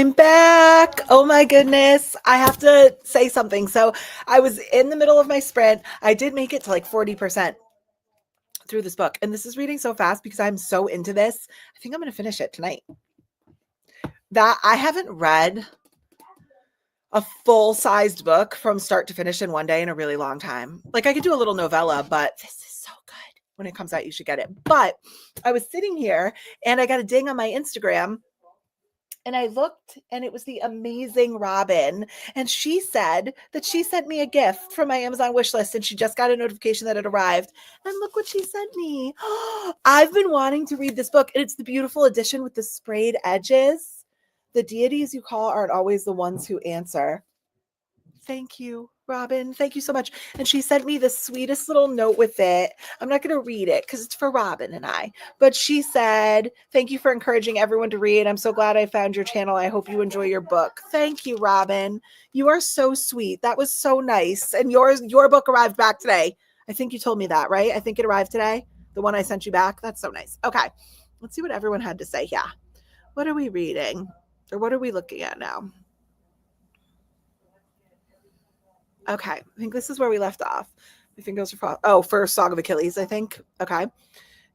I'm back. Oh my goodness. I have to say something. So I was in the middle of my sprint. I did make it to like 40% through this book. And this is reading so fast because I'm so into this. I think I'm going to finish it tonight. That I haven't read a full-sized book from start to finish in one day in a really long time. Like I could do a little novella, but this is so good. When it comes out, you should get it. But I was sitting here and I got a ding on my Instagram. And I looked and it was the amazing Robin. And she said that she sent me a gift from my Amazon wish list and she just got a notification that it arrived. And look what she sent me. I've been wanting to read this book and it's the beautiful edition with the sprayed edges. The deities you call aren't always the ones who answer. Thank you, Robin. Thank you so much. And she sent me the sweetest little note with it. I'm not going to read it because it's for Robin and I. But she said, thank you for encouraging everyone to read. I'm so glad I found your channel. I hope you enjoy your book. Thank you, Robin. You are so sweet. That was so nice. And your book arrived back today. I think you told me that, right? I think it arrived today. The one I sent you back. That's so nice. Okay. Let's see what everyone had to say. Yeah. What are we reading? Or what are we looking at now? Okay, I think this is where we left off. My fingers are first Song of Achilles, I think. Okay.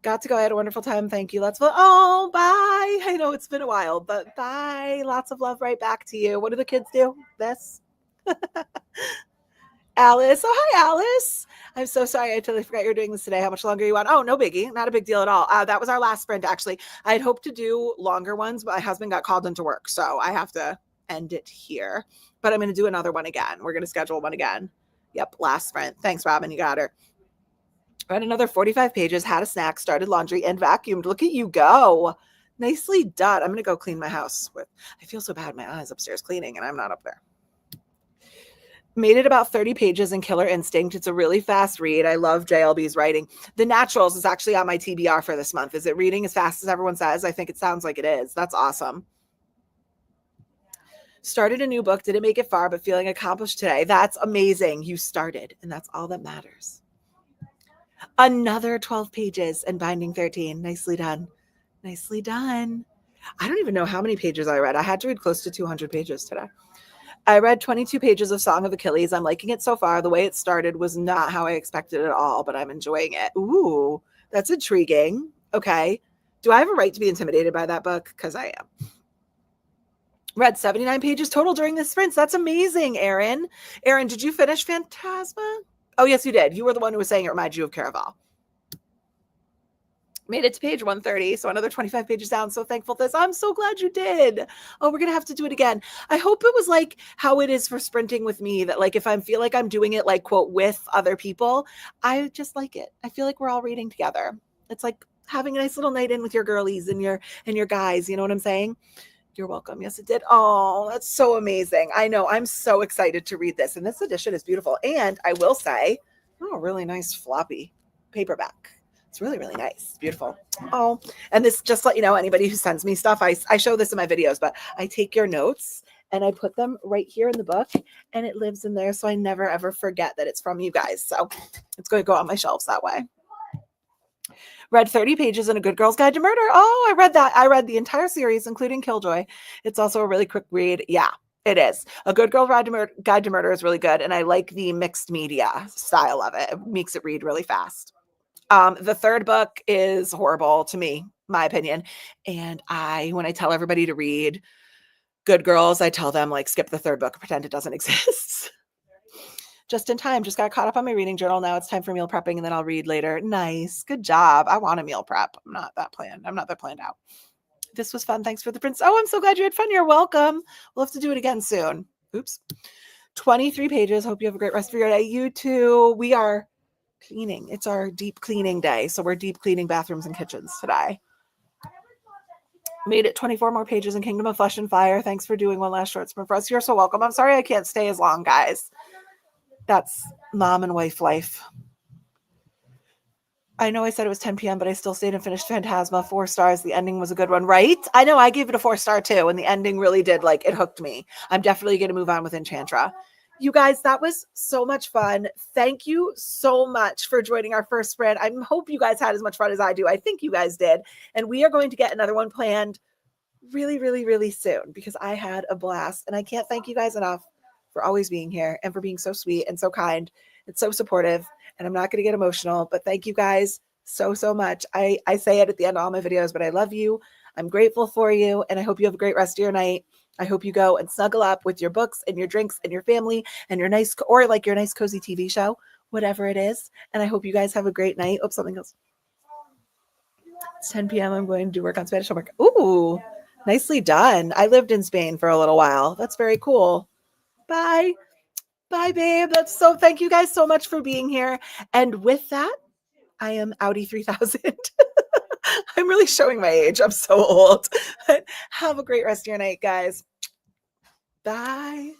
Got to go. I had a wonderful time. Thank you. Bye. I know it's been a while, but bye. Lots of love right back to you. What do the kids do? This? Alice. Oh, hi, Alice. I'm so sorry. I totally forgot you're doing this today. How much longer you want? Oh, no biggie. Not a big deal at all. That was our last sprint, actually. I had hoped to do longer ones, but my husband got called into work, so I have to end it here. But I'm going to do another one again. We're going to schedule one again. Yep, last sprint. Thanks, Robin. You got her. Read another 45 pages, had a snack, started laundry, and vacuumed. Look at you go. Nicely done. I'm going to go clean my house. I feel so bad. My eyes upstairs cleaning, and I'm not up there. Made it about 30 pages in Killer Instinct. It's a really fast read. I love JLB's writing. The Naturals is actually on my TBR for this month. Is it reading as fast as everyone says? I think it sounds like it is. That's awesome. Started a new book, didn't make it far, but feeling accomplished today. That's amazing. You started, and that's all that matters. Another 12 pages and binding 13. Nicely done. Nicely done. I don't even know how many pages I read. I had to read close to 200 pages today. I read 22 pages of Song of Achilles. I'm liking it so far. The way it started was not how I expected at all, but I'm enjoying it. Ooh, that's intriguing. Okay. Do I have a right to be intimidated by that book? Because I am. Read 79 pages total during this sprint. That's amazing, Erin. Erin, did you finish Phantasma? Oh, yes, you did. You were the one who was saying it reminded you of Caraval. Made it to page 130, so another 25 pages down. So thankful for this. I'm so glad you did. Oh, we're going to have to do it again. I hope it was like how it is for sprinting with me, that like if I feel like I'm doing it like, quote, with other people, I just like it. I feel like we're all reading together. It's like having a nice little night in with your girlies and your guys. You know what I'm saying? You're welcome. Yes, it did. Oh, that's so amazing. I know. I'm so excited to read this. And this edition is beautiful. And I will say, really nice floppy paperback. It's really, really nice. Beautiful. Oh, and this, just let you know, anybody who sends me stuff, I show this in my videos, but I take your notes and I put them right here in the book and it lives in there. So I never, ever forget that it's from you guys. So it's going to go on my shelves that way. Read 30 pages in A Good Girl's Guide to Murder. Oh, I read that. I read the entire series, including Killjoy. It's also a really quick read. Yeah, it is. A Good Girl's Guide to Murder is really good. And I like the mixed media style of it. It makes it read really fast. The third book is horrible to me, my opinion. And when I tell everybody to read Good Girls, I tell them like skip the third book, pretend it doesn't exist. Just in time, just got caught up on my reading journal. Now it's time for meal prepping and then I'll read later. Nice. Good job. I want a meal prep. I'm not that planned out. This was fun. Thanks for the prints. Oh, I'm so glad you had fun. You're welcome. We'll have to do it again soon. Oops. 23 pages. Hope you have a great rest of your day. You too. We are cleaning. It's our deep cleaning day. So we're deep cleaning bathrooms and kitchens today. Made it 24 more pages in Kingdom of Flesh and Fire. Thanks for doing one last short sprint for us. You're so welcome. I'm sorry I can't stay as long, guys. That's mom and wife life. I know I said it was 10 p.m., but I still stayed and finished Phantasma. 4 stars. The ending was a good one, right? I know I gave it a 4-star too, and the ending really did, like, it hooked me. I'm definitely going to move on with Enchantra. You guys, that was so much fun. Thank you so much for joining our first sprint. I hope you guys had as much fun as I do. I think you guys did. And we are going to get another one planned really, really, really soon because I had a blast. And I can't thank you guys enough for always being here and for being so sweet and so kind and so supportive. And I'm not going to get emotional, but thank you guys so, so much. I say it at the end of all my videos, but I love you. I'm grateful for you. And I hope you have a great rest of your night. I hope you go and snuggle up with your books and your drinks and your family and your nice, or like your nice cozy TV show, whatever it is. And I hope you guys have a great night. Oh, something else. It's 10 p.m. I'm going to do work on Spanish homework. Ooh, nicely done. I lived in Spain for a little while. That's very cool. Bye. Bye, babe. Thank you guys so much for being here. And with that, I am Audi 3000. I'm really showing my age. I'm so old. Have a great rest of your night, guys. Bye.